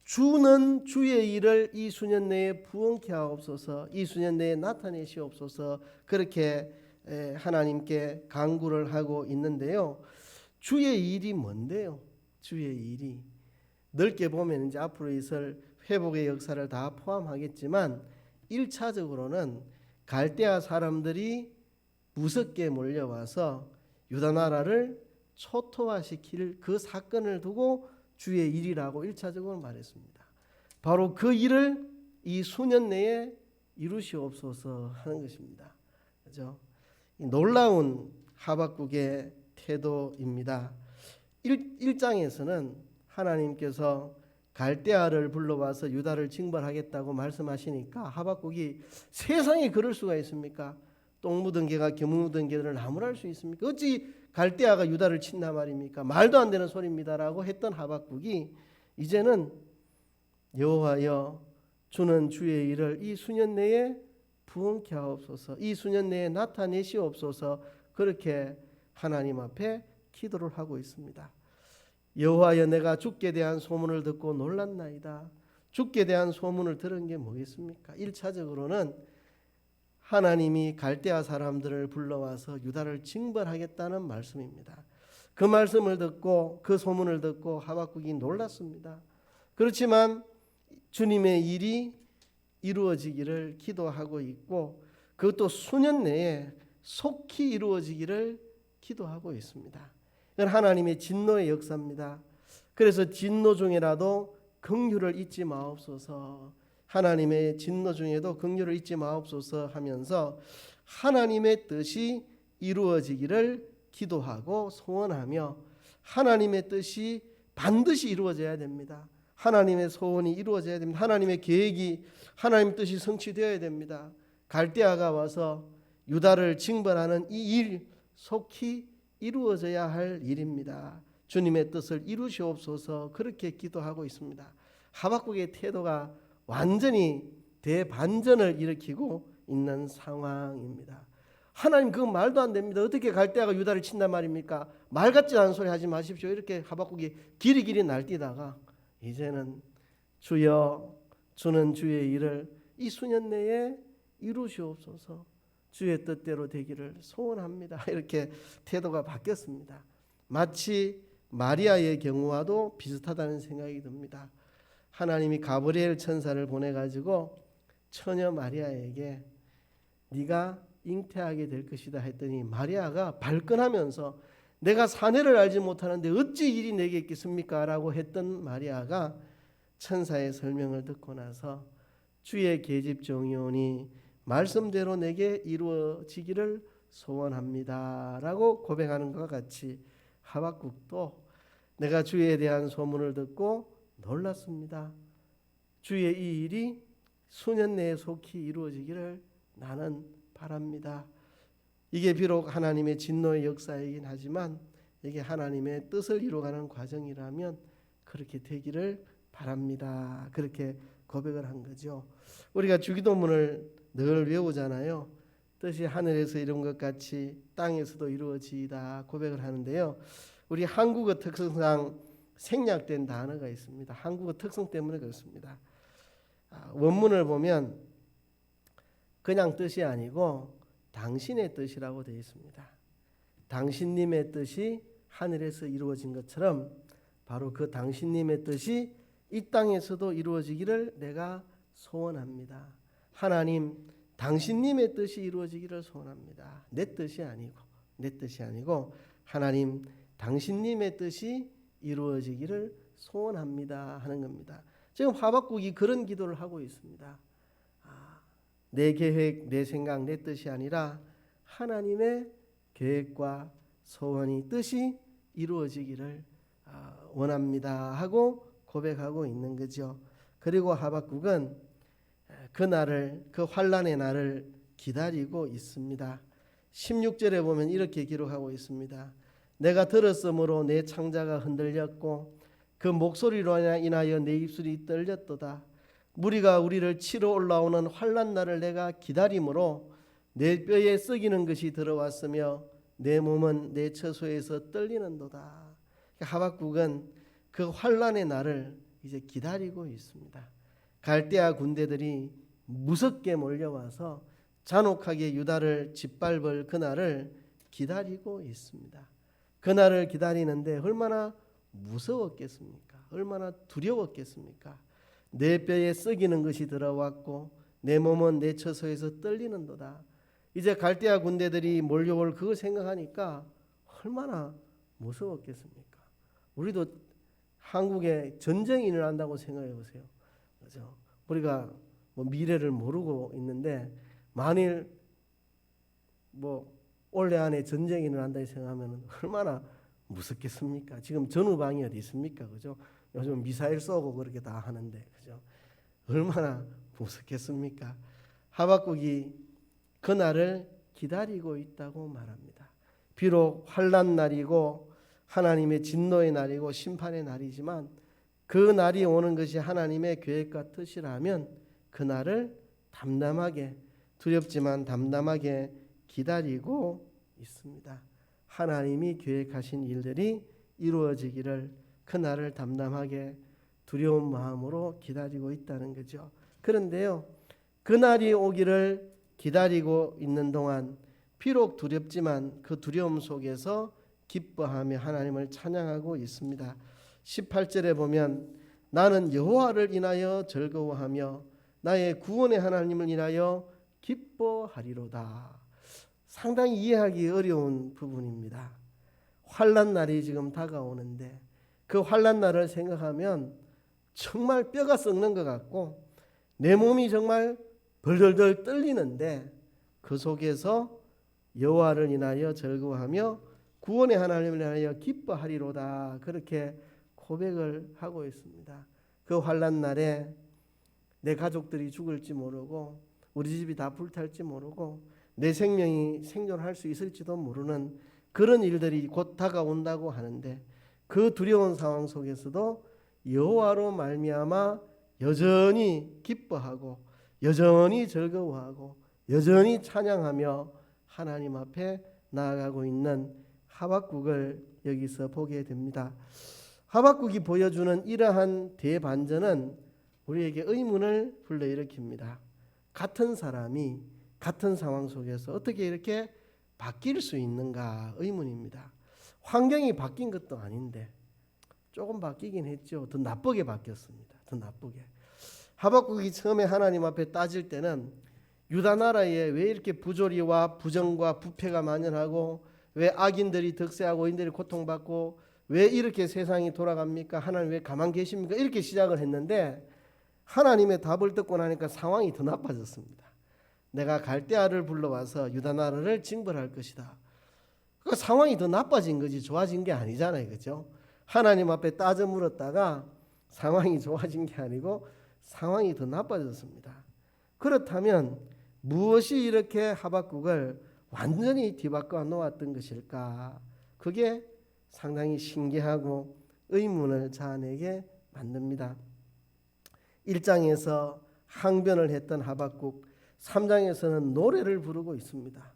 주는 주의 일을 이 수년 내에 부응케 하옵소서. 이 수년 내에 나타내시옵소서. 그렇게 하나님께 간구를 하고 있는데요. 주의 일이 뭔데요? 주의 일이 넓게 보면 이제 앞으로 있을 회복의 역사를 다 포함하겠지만 1차적으로는 갈대아 사람들이 무섭게 몰려와서 유다 나라를 초토화시킬 그 사건을 두고 주의 일이라고 1차적으로 말했습니다. 바로 그 일을 이 수년 내에 이루시옵소서 하는 것입니다. 그렇죠? 놀라운 하박국의 태도입니다. 1장에서는 하나님께서 갈대아를 불러와서 유다를 징벌하겠다고 말씀하시니까 하박국이 세상에 그럴 수가 있습니까? 똥 묻은 개가 겨무 묻은 개를 나무랄 수 있습니까? 어찌 갈대아가 유다를 친다 말입니까? 말도 안 되는 소리입니다라고 했던 하박국이 이제는 여호와여, 주는 주의 일을 이 수년 내에 부응케 하옵소서. 이 수년 내에 나타내시옵소서. 그렇게 하나님 앞에 기도를 하고 있습니다. 여호와여, 내가 주께 대한 소문을 듣고 놀랐나이다. 주께 대한 소문을 들은 게 뭐겠습니까? 1차적으로는 하나님이 갈대아 사람들을 불러와서 유다를 징벌하겠다는 말씀입니다. 그 말씀을 듣고 그 소문을 듣고 하박국이 놀랐습니다. 그렇지만 주님의 일이 이루어지기를 기도하고 있고 그것도 수년 내에 속히 이루어지기를 기도하고 있습니다. 이건 하나님의 진노의 역사입니다. 그래서 진노 중에라도 긍휼을 잊지 마옵소서. 하나님의 진노 중에도 긍휼을 잊지 마옵소서 하면서 하나님의 뜻이 이루어지기를 기도하고 소원하며 하나님의 뜻이 반드시 이루어져야 됩니다. 하나님의 소원이 이루어져야 됩니다. 하나님의 계획이 하나님의 뜻이 성취되어야 됩니다. 갈대아가 와서 유다를 징벌하는 이 일 속히 이루어져야 할 일입니다. 주님의 뜻을 이루시옵소서. 그렇게 기도하고 있습니다. 하박국의 태도가 완전히 대반전을 일으키고 있는 상황입니다. 하나님 그건 말도 안 됩니다. 어떻게 갈대아가 유다를 친단 말입니까? 말 같지 않은 소리 하지 마십시오. 이렇게 하박국이 길이길이 날뛰다가 이제는 주여, 주는 주의 일을 이 수년 내에 이루시옵소서. 주의 뜻대로 되기를 소원합니다. 이렇게 태도가 바뀌었습니다. 마치 마리아의 경우와도 비슷하다는 생각이 듭니다. 하나님이 가브리엘 천사를 보내가지고 처녀 마리아에게 네가 잉태하게 될 것이다 했더니 마리아가 발끈하면서 내가 사내를 알지 못하는데 어찌 일이 내게 있겠습니까? 라고 했던 마리아가 천사의 설명을 듣고 나서 주의 계집종이오니 말씀대로 내게 이루어지기를 소원합니다 라고 고백하는 것과 같이 하박국도 내가 주에 대한 소문을 듣고 놀랐습니다. 주의 이 일이 수년 내에 속히 이루어지기를 나는 바랍니다. 이게 비록 하나님의 진노의 역사이긴 하지만 이게 하나님의 뜻을 이루어가는 과정이라면 그렇게 되기를 바랍니다. 그렇게 고백을 한 거죠. 우리가 주기도문을 늘 외우잖아요. 뜻이 하늘에서 이룬 것 같이 땅에서도 이루어지이다 고백을 하는데요. 우리 한국어 특성상 생략된 단어가 있습니다. 한국어 특성 때문에 그렇습니다. 원문을 보면 그냥 뜻이 아니고 당신의 뜻이라고 되어 있습니다. 당신님의 뜻이 하늘에서 이루어진 것처럼 바로 그 당신님의 뜻이 이 땅에서도 이루어지기를 내가 소원합니다. 하나님, 당신님의 뜻이 이루어지기를 소원합니다. 내 뜻이 아니고 하나님, 당신님의 뜻이 이루어지기를 소원합니다 하는 겁니다. 지금 하박국이 그런 기도를 하고 있습니다. 내 계획, 내 생각, 내 뜻이 아니라 하나님의 계획과 소원이 뜻이 이루어지기를 원합니다 하고 고백하고 있는 거죠. 그리고 하박국은 그 날을, 그 환난의 날을 기다리고 있습니다. 16절에 보면 이렇게 기록하고 있습니다. 내가 들었으므로 내 창자가 흔들렸고 그 목소리로 인하여 내 입술이 떨렸도다. 무리가 우리를 치러 올라오는 환난 날을 내가 기다림으로 내 뼈에 썩이는 것이 들어왔으며 내 몸은 내 처소에서 떨리는도다. 하박국은 그 환난의 날을 이제 기다리고 있습니다. 갈대아 군대들이 무섭게 몰려와서 잔혹하게 유다를 짓밟을 그날을 기다리고 있습니다. 그날을 기다리는데 얼마나 무서웠겠습니까? 얼마나 두려웠겠습니까? 내 뼈에 썩이는 것이 들어왔고 내 몸은 내 처소에서 떨리는도다. 이제 갈대아 군대들이 몰려올 그거 생각하니까 얼마나 무서웠겠습니까? 우리도 한국에 전쟁이 일어난다고 생각해 보세요. 그렇죠? 우리가 뭐 미래를 모르고 있는데 만일 올해 안에 전쟁이 일어난다 생각하면 얼마나 무섭겠습니까? 지금 전후방이 어디 있습니까? 그죠? 요즘 미사일 쏘고 그렇게 다 하는데, 그죠? 얼마나 무섭겠습니까? 하박국이 그날을 기다리고 있다고 말합니다. 비록 환난 날이고 하나님의 진노의 날이고 심판의 날이지만 그 날이 오는 것이 하나님의 계획과 뜻이라면 그 날을 담담하게, 두렵지만 담담하게 기다리고 있습니다. 하나님이 계획하신 일들이 이루어지기를 그 날을 담담하게 두려운 마음으로 기다리고 있다는 거죠. 그런데요, 그 날이 오기를 기다리고 있는 동안 비록 두렵지만 그 두려움 속에서 기뻐하며 하나님을 찬양하고 있습니다. 18절에 보면 나는 여호와를 인하여 즐거워하며 나의 구원의 하나님을 인하여 기뻐하리로다. 상당히 이해하기 어려운 부분입니다. 환난 날이 지금 다가오는데 그 환난 날을 생각하면 정말 뼈가 썩는 것 같고 내 몸이 정말 덜덜덜 떨리는데 그 속에서 여호와를 인하여 즐거워하며 구원의 하나님을 인하여 기뻐하리로다. 그렇게 고백을 하고 있습니다. 그 환난 날에 내 가족들이 죽을지 모르고 우리 집이 다 불탈지 모르고 내 생명이 생존할 수 있을지도 모르는 그런 일들이 곧 다가온다고 하는데 그 두려운 상황 속에서도 여호와로 말미암아 여전히 기뻐하고 여전히 즐거워하고 여전히 찬양하며 하나님 앞에 나아가고 있는 하박국을 여기서 보게 됩니다. 하박국이 보여주는 이러한 대반전은 우리에게 의문을 불러일으킵니다. 같은 사람이 같은 상황 속에서 어떻게 이렇게 바뀔 수 있는가 의문입니다. 환경이 바뀐 것도 아닌데 조금 바뀌긴 했죠. 더 나쁘게 바뀌었습니다. 더 나쁘게. 하박국이 처음에 하나님 앞에 따질 때는 유다 나라에 왜 이렇게 부조리와 부정과 부패가 만연하고 왜 악인들이 득세하고 인들이 고통받고 왜 이렇게 세상이 돌아갑니까? 하나님 왜 가만 계십니까? 이렇게 시작을 했는데 하나님의 답을 듣고 나니까 상황이 더 나빠졌습니다. 내가 갈대아를 불러와서 유다 나라를 징벌할 것이다. 그 상황이 더 나빠진 거지 좋아진 게 아니잖아요. 그죠? 하나님 앞에 따져 물었다가 상황이 좋아진 게 아니고 상황이 더 나빠졌습니다. 그렇다면 무엇이 이렇게 하박국을 완전히 뒤바꿔 놓았던 것일까? 그게 상당히 신기하고 의문을 자아내게 만듭니다. 1장에서 항변을 했던 하박국, 3장에서는 노래를 부르고 있습니다.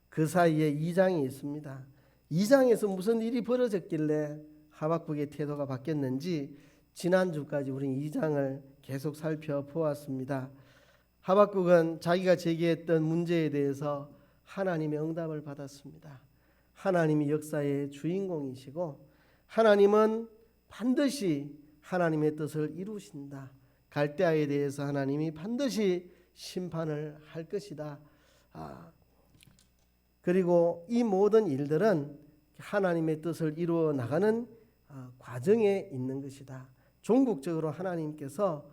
그 사이에 2장이 있습니다. 2장에서 무슨 일이 벌어졌길래 하박국의 태도가 바뀌었는지 지난주까지 우리는 2장을 계속 살펴보았습니다. 하박국은 자기가 제기했던 문제에 대해서 하나님의 응답을 받았습니다. 하나님이 역사의 주인공이시고 하나님은 반드시 하나님의 뜻을 이루신다. 갈대아에 대해서 하나님이 반드시 심판을 할 것이다. 그리고 이 모든 일들은 하나님의 뜻을 이루어 나가는 과정에 있는 것이다. 종국적으로 하나님께서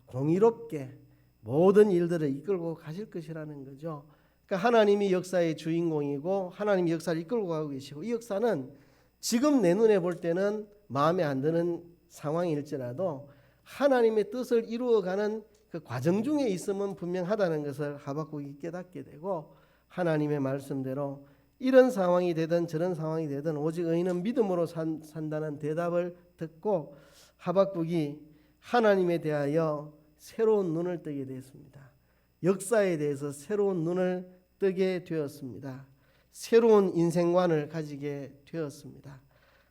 공의롭게 모든 일들을 이끌고 가실 것이라는 거죠. 그러니까 하나님이 역사의 주인공이고 하나님이 역사를 이끌고 가고 계시고 이 역사는 지금 내 눈에 볼 때는 마음에 안 드는 상황일지라도 하나님의 뜻을 이루어가는 그 과정 중에 있으면 분명하다는 것을 하박국이 깨닫게 되고 하나님의 말씀대로 이런 상황이 되든 저런 상황이 되든 오직 의인은 믿음으로 산다는 대답을 듣고 하박국이 하나님에 대하여 새로운 눈을 뜨게 되었습니다. 역사에 대해서 새로운 눈을 뜨게 되었습니다. 새로운 인생관을 가지게 되었습니다.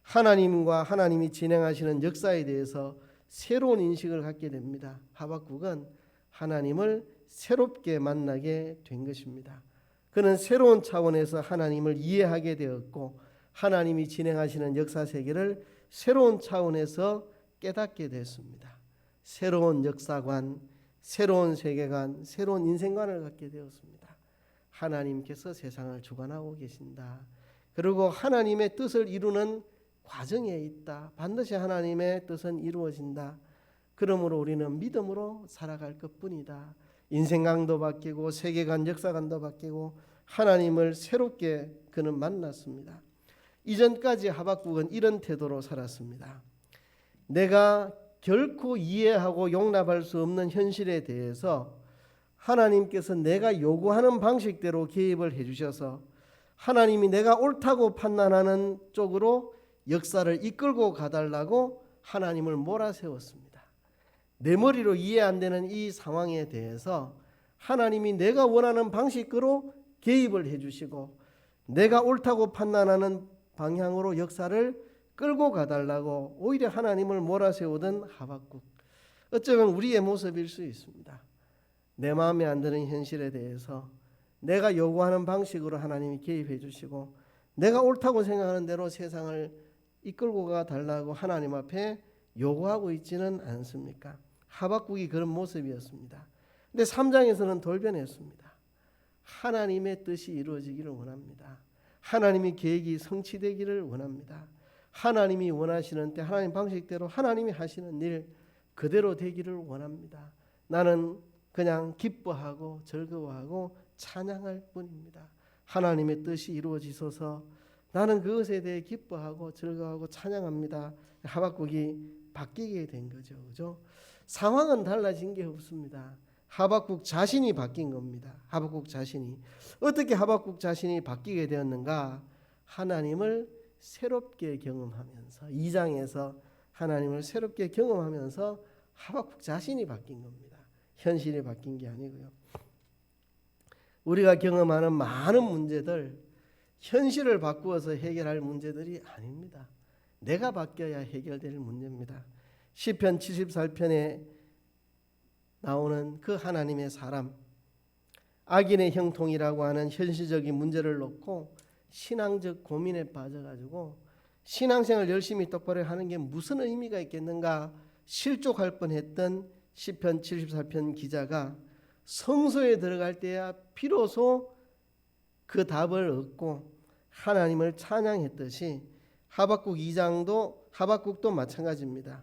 하나님과 하나님이 진행하시는 역사에 대해서 새로운 인식을 갖게 됩니다. 하박국은 하나님을 새롭게 만나게 된 것입니다. 그는 새로운 차원에서 하나님을 이해하게 되었고 하나님이 진행하시는 역사 세계를 새로운 차원에서 깨닫게 됐습니다. 새로운 역사관, 새로운 세계관, 새로운 인생관을 갖게 되었습니다. 하나님께서 세상을 주관하고 계신다. 그리고 하나님의 뜻을 이루는 과정에 있다. 반드시 하나님의 뜻은 이루어진다. 그러므로 우리는 믿음으로 살아갈 것뿐이다. 인생관도 바뀌고 세계관, 역사관도 바뀌고 하나님을 새롭게 그는 만났습니다. 이전까지 하박국은 이런 태도로 살았습니다. 내가 결코 이해하고 용납할 수 없는 현실에 대해서 하나님께서 내가 요구하는 방식대로 개입을 해주셔서 하나님이 내가 옳다고 판단하는 쪽으로 역사를 이끌고 가달라고 하나님을 몰아세웠습니다. 내 머리로 이해 안 되는 이 상황에 대해서 하나님이 내가 원하는 방식으로 개입을 해주시고 내가 옳다고 판단하는 방향으로 역사를 끌고 가달라고 오히려 하나님을 몰아세우던 하박국. 어쩌면 우리의 모습일 수 있습니다. 내 마음에 안 드는 현실에 대해서 내가 요구하는 방식으로 하나님이 개입해 주시고 내가 옳다고 생각하는 대로 세상을 이끌고 가달라고 하나님 앞에 요구하고 있지는 않습니까? 하박국이 그런 모습이었습니다. 근데 3장에서는 돌변했습니다. 하나님의 뜻이 이루어지기를 원합니다. 하나님의 계획이 성취되기를 원합니다. 하나님이 원하시는 때 하나님 방식대로 하나님이 하시는 일 그대로 되기를 원합니다. 나는 그냥 기뻐하고 즐거워하고 찬양할 뿐입니다. 하나님의 뜻이 이루어지소서. 나는 그것에 대해 기뻐하고 즐거워하고 찬양합니다. 하박국이 바뀌게 된 거죠. 그죠? 상황은 달라진 게 없습니다. 하박국 자신이 바뀐 겁니다. 하박국 자신이. 어떻게 하박국 자신이 바뀌게 되었는가? 하나님을 새롭게 경험하면서 2장에서 하나님을 새롭게 경험하면서 하박국 자신이 바뀐 겁니다. 현실이 바뀐 게 아니고요. 우리가 경험하는 많은 문제들 현실을 바꾸어서 해결할 문제들이 아닙니다. 내가 바뀌어야 해결될 문제입니다. 시편 74편에 나오는 그 하나님의 사람, 악인의 형통이라고 하는 현실적인 문제를 놓고 신앙적 고민에 빠져가지고 신앙생활 열심히 똑바로 하는 게 무슨 의미가 있겠는가 실족할 뻔했던 시편 74편 기자가 성소에 들어갈 때야 비로소 그 답을 얻고 하나님을 찬양했듯이 하박국도 마찬가지입니다.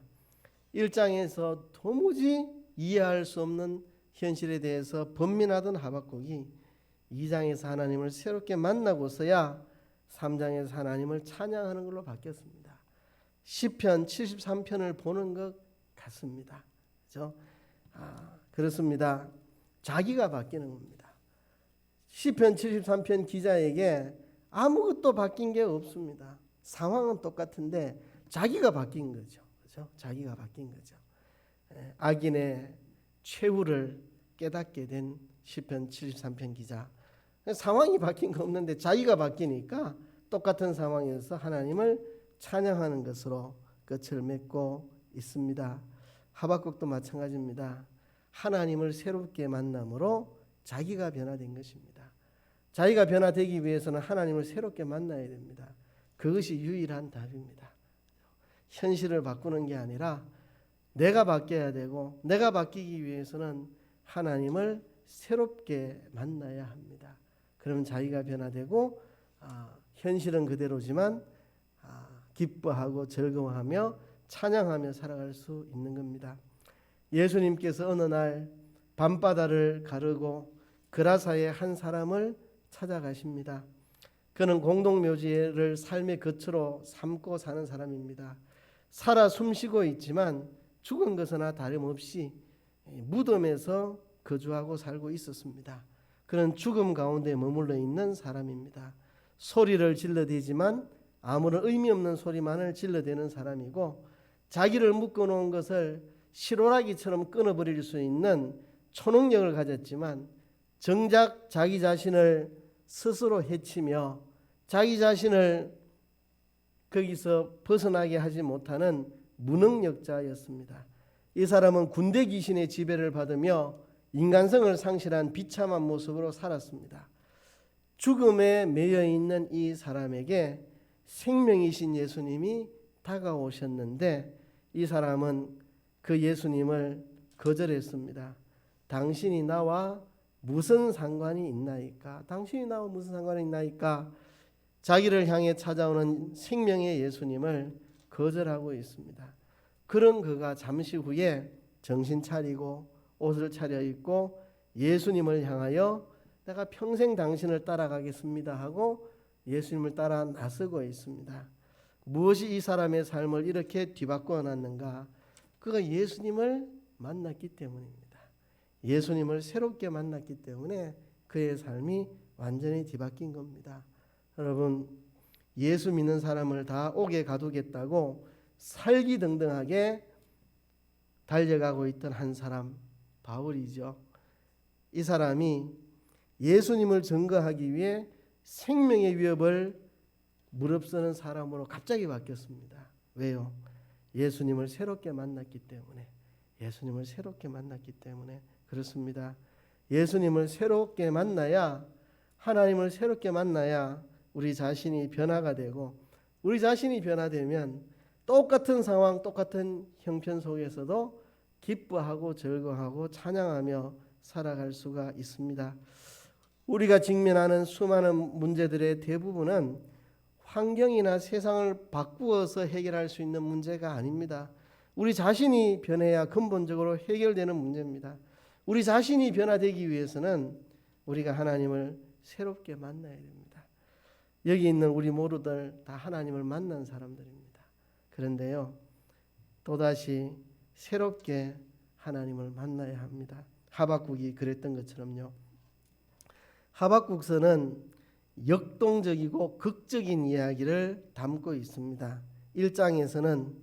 1장에서 도무지 이해할 수 없는 현실에 대해서 번민하던 하박국이 2장에서 하나님을 새롭게 만나고서야 3장에서 하나님을 찬양하는 걸로 바뀌었습니다. 시편 73편을 보는 것 같습니다. 그렇죠? 그렇습니다. 자기가 바뀌는 겁니다. 시편 73편 기자에게 아무것도 바뀐 게 없습니다. 상황은 똑같은데 자기가 바뀐 거죠. 그렇죠? 자기가 바뀐 거죠. 악인의 최후를 깨닫게 된 시편 73편 기자. 상황이 바뀐 거 없는데 자기가 바뀌니까 똑같은 상황에서 하나님을 찬양하는 것으로 끝을 맺고 있습니다. 하박국도 마찬가지입니다. 하나님을 새롭게 만남으로 자기가 변화된 것입니다. 자기가 변화되기 위해서는 하나님을 새롭게 만나야 됩니다. 그것이 유일한 답입니다. 현실을 바꾸는 게 아니라 내가 바뀌어야 되고, 내가 바뀌기 위해서는 하나님을 새롭게 만나야 합니다. 그러면 자기가 변화되고 현실은 그대로지만 기뻐하고 즐거워하며 찬양하며 살아갈 수 있는 겁니다. 예수님께서 어느 날 밤바다를 가르고 그라사의 한 사람을 찾아가십니다. 그는 공동묘지를 삶의 거처로 삼고 사는 사람입니다. 살아 숨쉬고 있지만 죽은 것이나 다름없이 무덤에서 거주하고 살고 있었습니다. 그는 죽음 가운데 머물러 있는 사람입니다. 소리를 질러대지만 아무런 의미 없는 소리만을 질러대는 사람이고, 자기를 묶어놓은 것을 실오라기처럼 끊어버릴 수 있는 초능력을 가졌지만 정작 자기 자신을 스스로 해치며 자기 자신을 거기서 벗어나게 하지 못하는 무능력자였습니다. 이 사람은 군대 귀신의 지배를 받으며 인간성을 상실한 비참한 모습으로 살았습니다. 죽음에 매여 있는 이 사람에게 생명이신 예수님이 다가오셨는데 이 사람은 그 예수님을 거절했습니다. 당신이 나와 무슨 상관이 있나이까? 당신이 나와 무슨 상관이 있나이까? 자기를 향해 찾아오는 생명의 예수님을 거절하고 있습니다. 그런 그가 잠시 후에 정신 차리고 옷을 차려입고 예수님을 향하여 내가 평생 당신을 따라가겠습니다 하고 예수님을 따라 나서고 있습니다. 무엇이 이 사람의 삶을 이렇게 뒤바꿔 놨는가? 그가 예수님을 만났기 때문입니다. 예수님을 새롭게 만났기 때문에 그의 삶이 완전히 뒤바뀐 겁니다. 여러분, 예수 믿는 사람을 다 옥에 가두겠다고 살기등등하게 달려가고 있던 한 사람, 바울이죠. 이 사람이 예수님을 증거하기 위해 생명의 위협을 무릅쓰는 사람으로 갑자기 바뀌었습니다. 왜요? 예수님을 새롭게 만났기 때문에. 예수님을 새롭게 만났기 때문에 그렇습니다. 예수님을 새롭게 만나야, 하나님을 새롭게 만나야 우리 자신이 변화가 되고, 우리 자신이 변화되면 똑같은 상황, 똑같은 형편 속에서도 기뻐하고 즐거워하고 찬양하며 살아갈 수가 있습니다. 우리가 직면하는 수많은 문제들의 대부분은 환경이나 세상을 바꾸어서 해결할 수 있는 문제가 아닙니다. 우리 자신이 변해야 근본적으로 해결되는 문제입니다. 우리 자신이 변화되기 위해서는 우리가 하나님을 새롭게 만나야 됩니다. 여기 있는 우리 모두들 다 하나님을 만난 사람들입니다. 그런데요, 또다시 새롭게 하나님을 만나야 합니다. 하박국이 그랬던 것처럼요. 하박국서는 역동적이고 극적인 이야기를 담고 있습니다. 1장에서는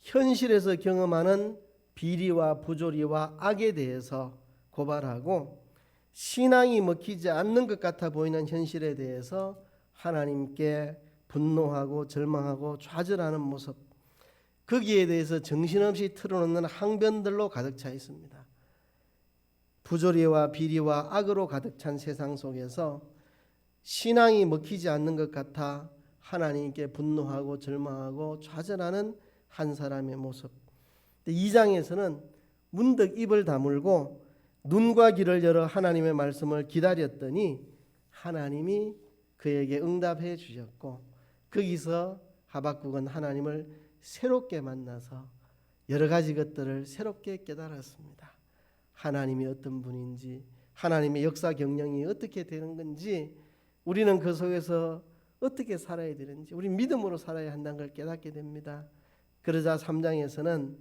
현실에서 경험하는 비리와 부조리와 악에 대해서 고발하고, 신앙이 먹히지 않는 것 같아 보이는 현실에 대해서 하나님께 분노하고 절망하고 좌절하는 모습, 거기에 대해서 정신없이 틀어놓는 항변들로 가득 차 있습니다. 부조리와 비리와 악으로 가득 찬 세상 속에서 신앙이 먹히지 않는 것 같아 하나님께 분노하고 절망하고 좌절하는 한 사람의 모습, 2장에서는 문득 입을 다물고 눈과 귀를 열어 하나님의 말씀을 기다렸더니 하나님이 그에게 응답해 주셨고, 거기서 하박국은 하나님을 새롭게 만나서 여러 가지 것들을 새롭게 깨달았습니다. 하나님이 어떤 분인지, 하나님의 역사 경영이 어떻게 되는 건지, 우리는 그 속에서 어떻게 살아야 되는지, 우리 믿음으로 살아야 한다는 걸 깨닫게 됩니다. 그러자 3장에서는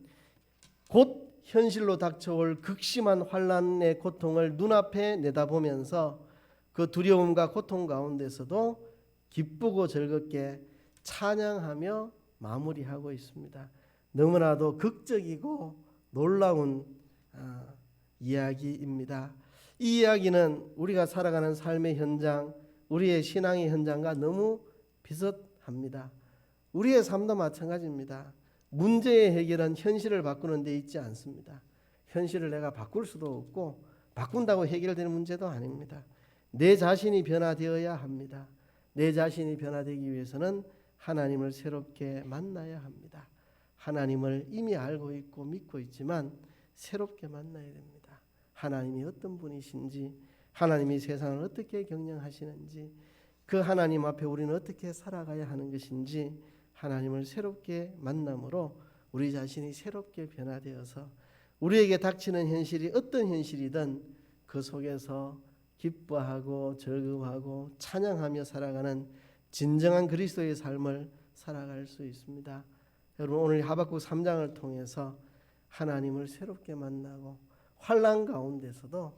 곧 현실로 닥쳐올 극심한 환난의 고통을 눈앞에 내다보면서 그 두려움과 고통 가운데서도 기쁘고 즐겁게 찬양하며 마무리하고 있습니다. 너무나도 극적이고 놀라운 이야기입니다. 이 이야기는 우리가 살아가는 삶의 현장, 우리의 신앙의 현장과 너무 비슷합니다. 우리의 삶도 마찬가지입니다. 문제의 해결은 현실을 바꾸는 데 있지 않습니다. 현실을 내가 바꿀 수도 없고 바꾼다고 해결되는 문제도 아닙니다. 내 자신이 변화되어야 합니다. 내 자신이 변화되기 위해서는 하나님을 새롭게 만나야 합니다. 하나님을 이미 알고 있고 믿고 있지만 새롭게 만나야 됩니다. 하나님이 어떤 분이신지, 하나님이 세상을 어떻게 경영하시는지, 그 하나님 앞에 우리는 어떻게 살아가야 하는 것인지 하나님을 새롭게 만남으로 우리 자신이 새롭게 변화되어서 우리에게 닥치는 현실이 어떤 현실이든 그 속에서 기뻐하고 즐거워하고 찬양하며 살아가는 진정한 그리스도의 삶을 살아갈 수 있습니다. 여러분, 오늘 하박국 3장을 통해서 하나님을 새롭게 만나고 환난 가운데서도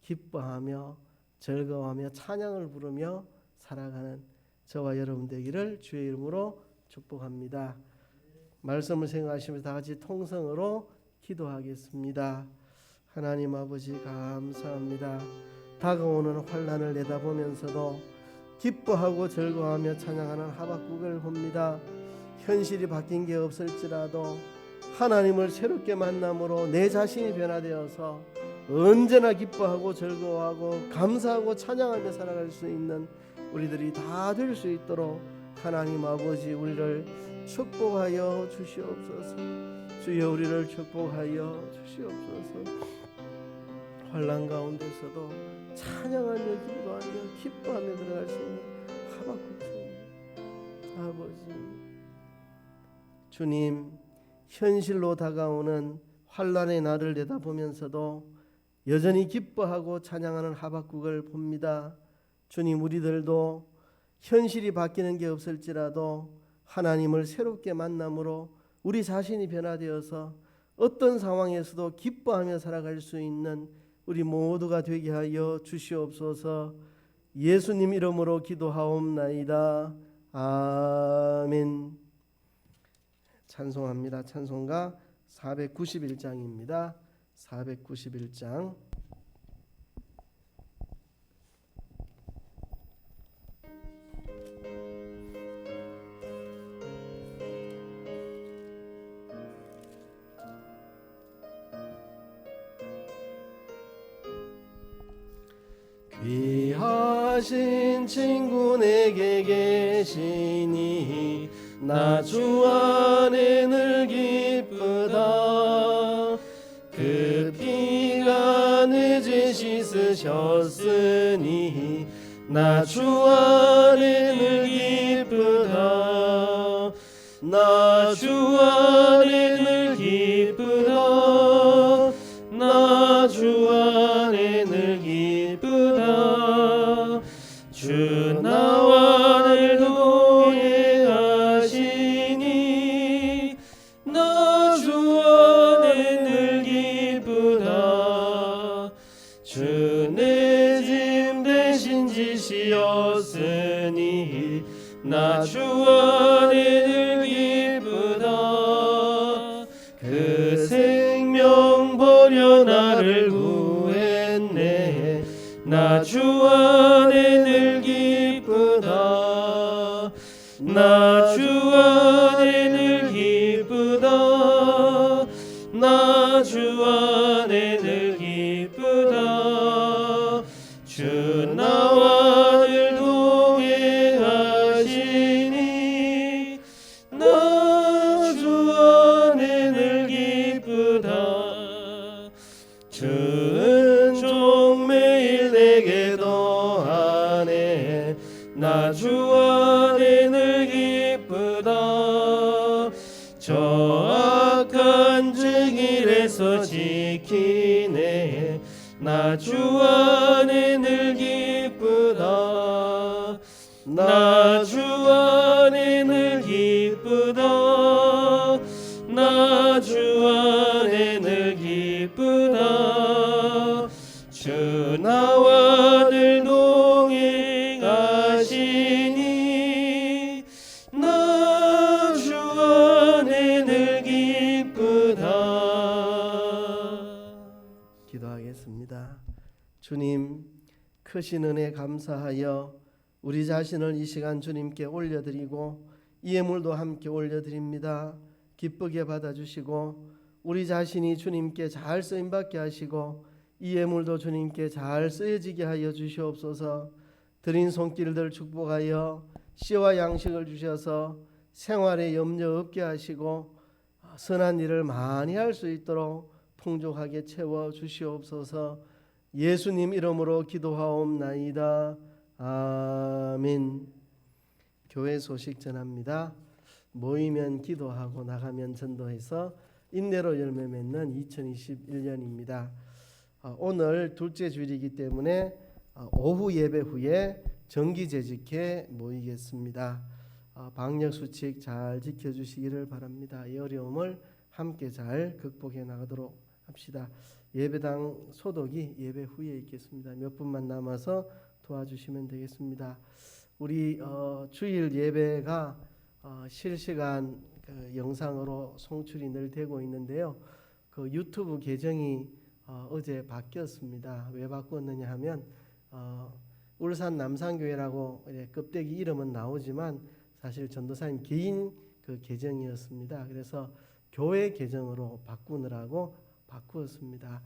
기뻐하며 즐거워하며 찬양을 부르며 살아가는 저와 여러분 되기를 주의 이름으로 축복합니다. 말씀을 생각하시면서 다 같이 통성으로 기도하겠습니다. 하나님 아버지 감사합니다. 다가오는 환난을 내다보면서도 기뻐하고 즐거워하며 찬양하는 하박국을 봅니다. 현실이 바뀐 게 없을지라도 하나님을 새롭게 만남으로 내 자신이 변화되어서 언제나 기뻐하고 즐거워하고 감사하고 찬양하며 살아갈 수 있는 우리들이 다 될 수 있도록 하나님 아버지 우리를 축복하여 주시옵소서. 주여 우리를 축복하여 주시옵소서. 환난 가운데서도 찬양하며 기도하며 기뻐하며 들어갈 수 있는 하박국입니다. 아버지 주님, 현실로 다가오는 환난의 날을 내다보면서도 여전히 기뻐하고 찬양하는 하박국을 봅니다. 주님, 우리들도 현실이 바뀌는 게 없을지라도 하나님을 새롭게 만남으로 우리 자신이 변화되어서 어떤 상황에서도 기뻐하며 살아갈 수 있는 우리 모두가 되게 하여 주시옵소서. 예수님 이름으로 기도하옵나이다. 아멘. 찬송합니다. 찬송가 491장입니다. 491장. 귀하신 친구 내게 계시니 나 주 안에 늘 기쁘다. 그 피가 내 죄 씻으셨으니 나 주 안에 늘 기쁘다. 나 주 안에 늘 기쁘다. 나 주 안에 늘 기쁘다. 주 나와 늘 동행하시니 나 주 안에 늘 기쁘다. 주 내 짐 대신 지시었으니 나 주 안에 늘 기쁘다. 그 생명 버려 나를 구했네. 나 주 안에 늘 기쁘다. 나 주 안에 늘 기쁘다. 나 주 안에 늘 기쁘다. 주 나와 늘 동행하시니 나 주 안에 늘 기쁘다. 내게 더하네. 나 주 안에 늘 기쁘다. 저 악한 증일에서 지키네. 나 주 안에 늘 기쁘다. 나 주 안에 늘 기쁘다. 나 주 안에 늘 기쁘다. 주 나와 늘 동행하시니 나 주 안에 늘 기쁘다. 기도하겠습니다. 주님, 크신 은혜 감사하여 우리 자신을 이 시간 주님께 올려드리고 이 예물도 함께 올려드립니다. 기쁘게 받아주시고 우리 자신이 주님께 잘 쓰임받게 하시고 이 예물도 주님께 잘 쓰여지게 하여 주시옵소서. 드린 손길들 축복하여 씨와 양식을 주셔서 생활에 염려 없게 하시고 선한 일을 많이 할 수 있도록 풍족하게 채워 주시옵소서. 예수님 이름으로 기도하옵나이다. 아멘. 교회 소식 전합니다. 모이면 기도하고 나가면 전도해서 인내로 열매 맺는 2021년입니다. 오늘 둘째 주일이기 때문에 오후 예배 후에 정기재직회 모이겠습니다. 방역 수칙 잘 지켜주시기를 바랍니다. 이 어려움을 함께 잘 극복해 나가도록 합시다. 예배당 소독이 예배 후에 있겠습니다. 몇 분만 남아서 도와주시면 되겠습니다. 우리 주일 예배가 실시간 영상으로 송출이 늘 되고 있는데요. 그 유튜브 계정이 어제 바뀌었습니다. 왜 바꿨느냐 하면 울산 남산교회라고 껍데기 이름은 나오지만 사실 전도사님 개인 그 계정이었습니다. 그래서 교회 계정으로 바꾸느라고 바꾸었습니다.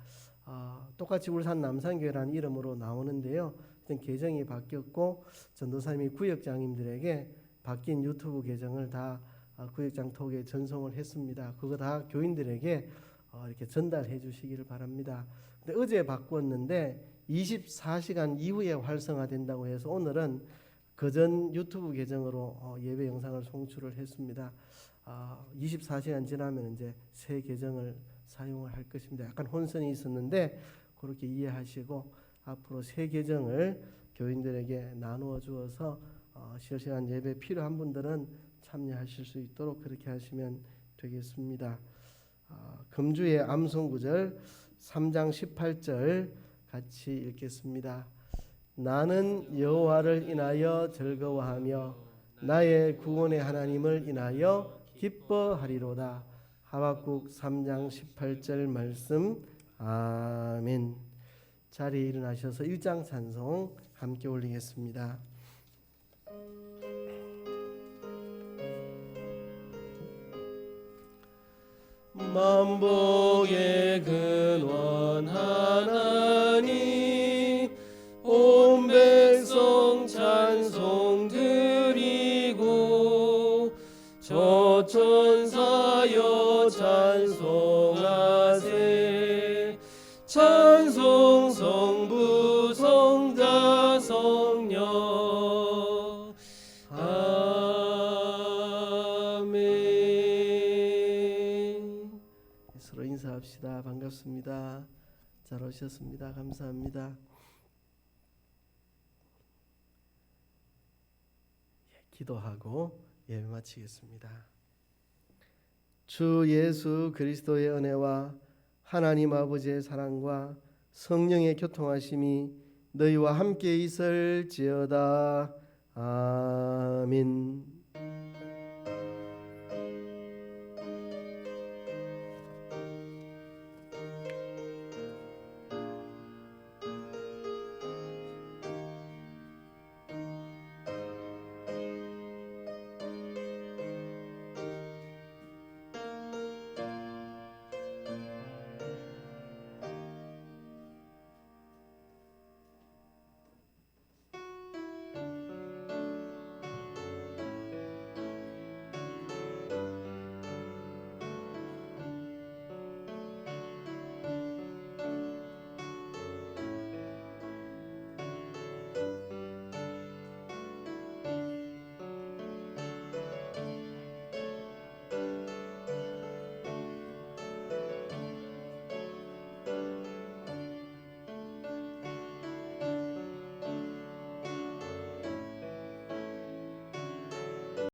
똑같이 울산 남산교회라는 이름으로 나오는데요. 계정이 바뀌었고 전도사님이 구역장님들에게 바뀐 유튜브 계정을 다 구역장 톡에 전송을 했습니다. 그거 다 교인들에게 이렇게 전달해 주시기를 바랍니다. 근데 어제 바꾸었는데 24시간 이후에 활성화된다고 해서 오늘은 그전 유튜브 계정으로 예배 영상을 송출을 했습니다. 24시간 지나면 이제 새 계정을 사용을 할 것입니다. 약간 혼선이 있었는데 그렇게 이해하시고 앞으로 새 계정을 교인들에게 나누어 주어서 실시간 예배 필요한 분들은 참여하실 수 있도록 그렇게 하시면 되겠습니다. 금주의 암송구절 3장 18절 같이 읽겠습니다. 나는 여호와를 인하여 즐거워하며 나의 구원의 하나님을 인하여 기뻐하리로다. 하박국 3장 18절 말씀. 아멘. 자리에 일어나셔서 1장 찬송 함께 올리겠습니다. 만복의 근원 하나님 온 백성 찬송 드리고 저천사여 찬송하세. 찬송 성부 성자 성령. 아멘. 서로 인사합시다. 반갑습니다. 잘 오셨습니다. 감사합니다. 기도하고 예배 마치겠습니다. 주 예수 그리스도의 은혜와 하나님 아버지의 사랑과 성령의 교통하심이 너희와 함께 있을지어다. 아멘.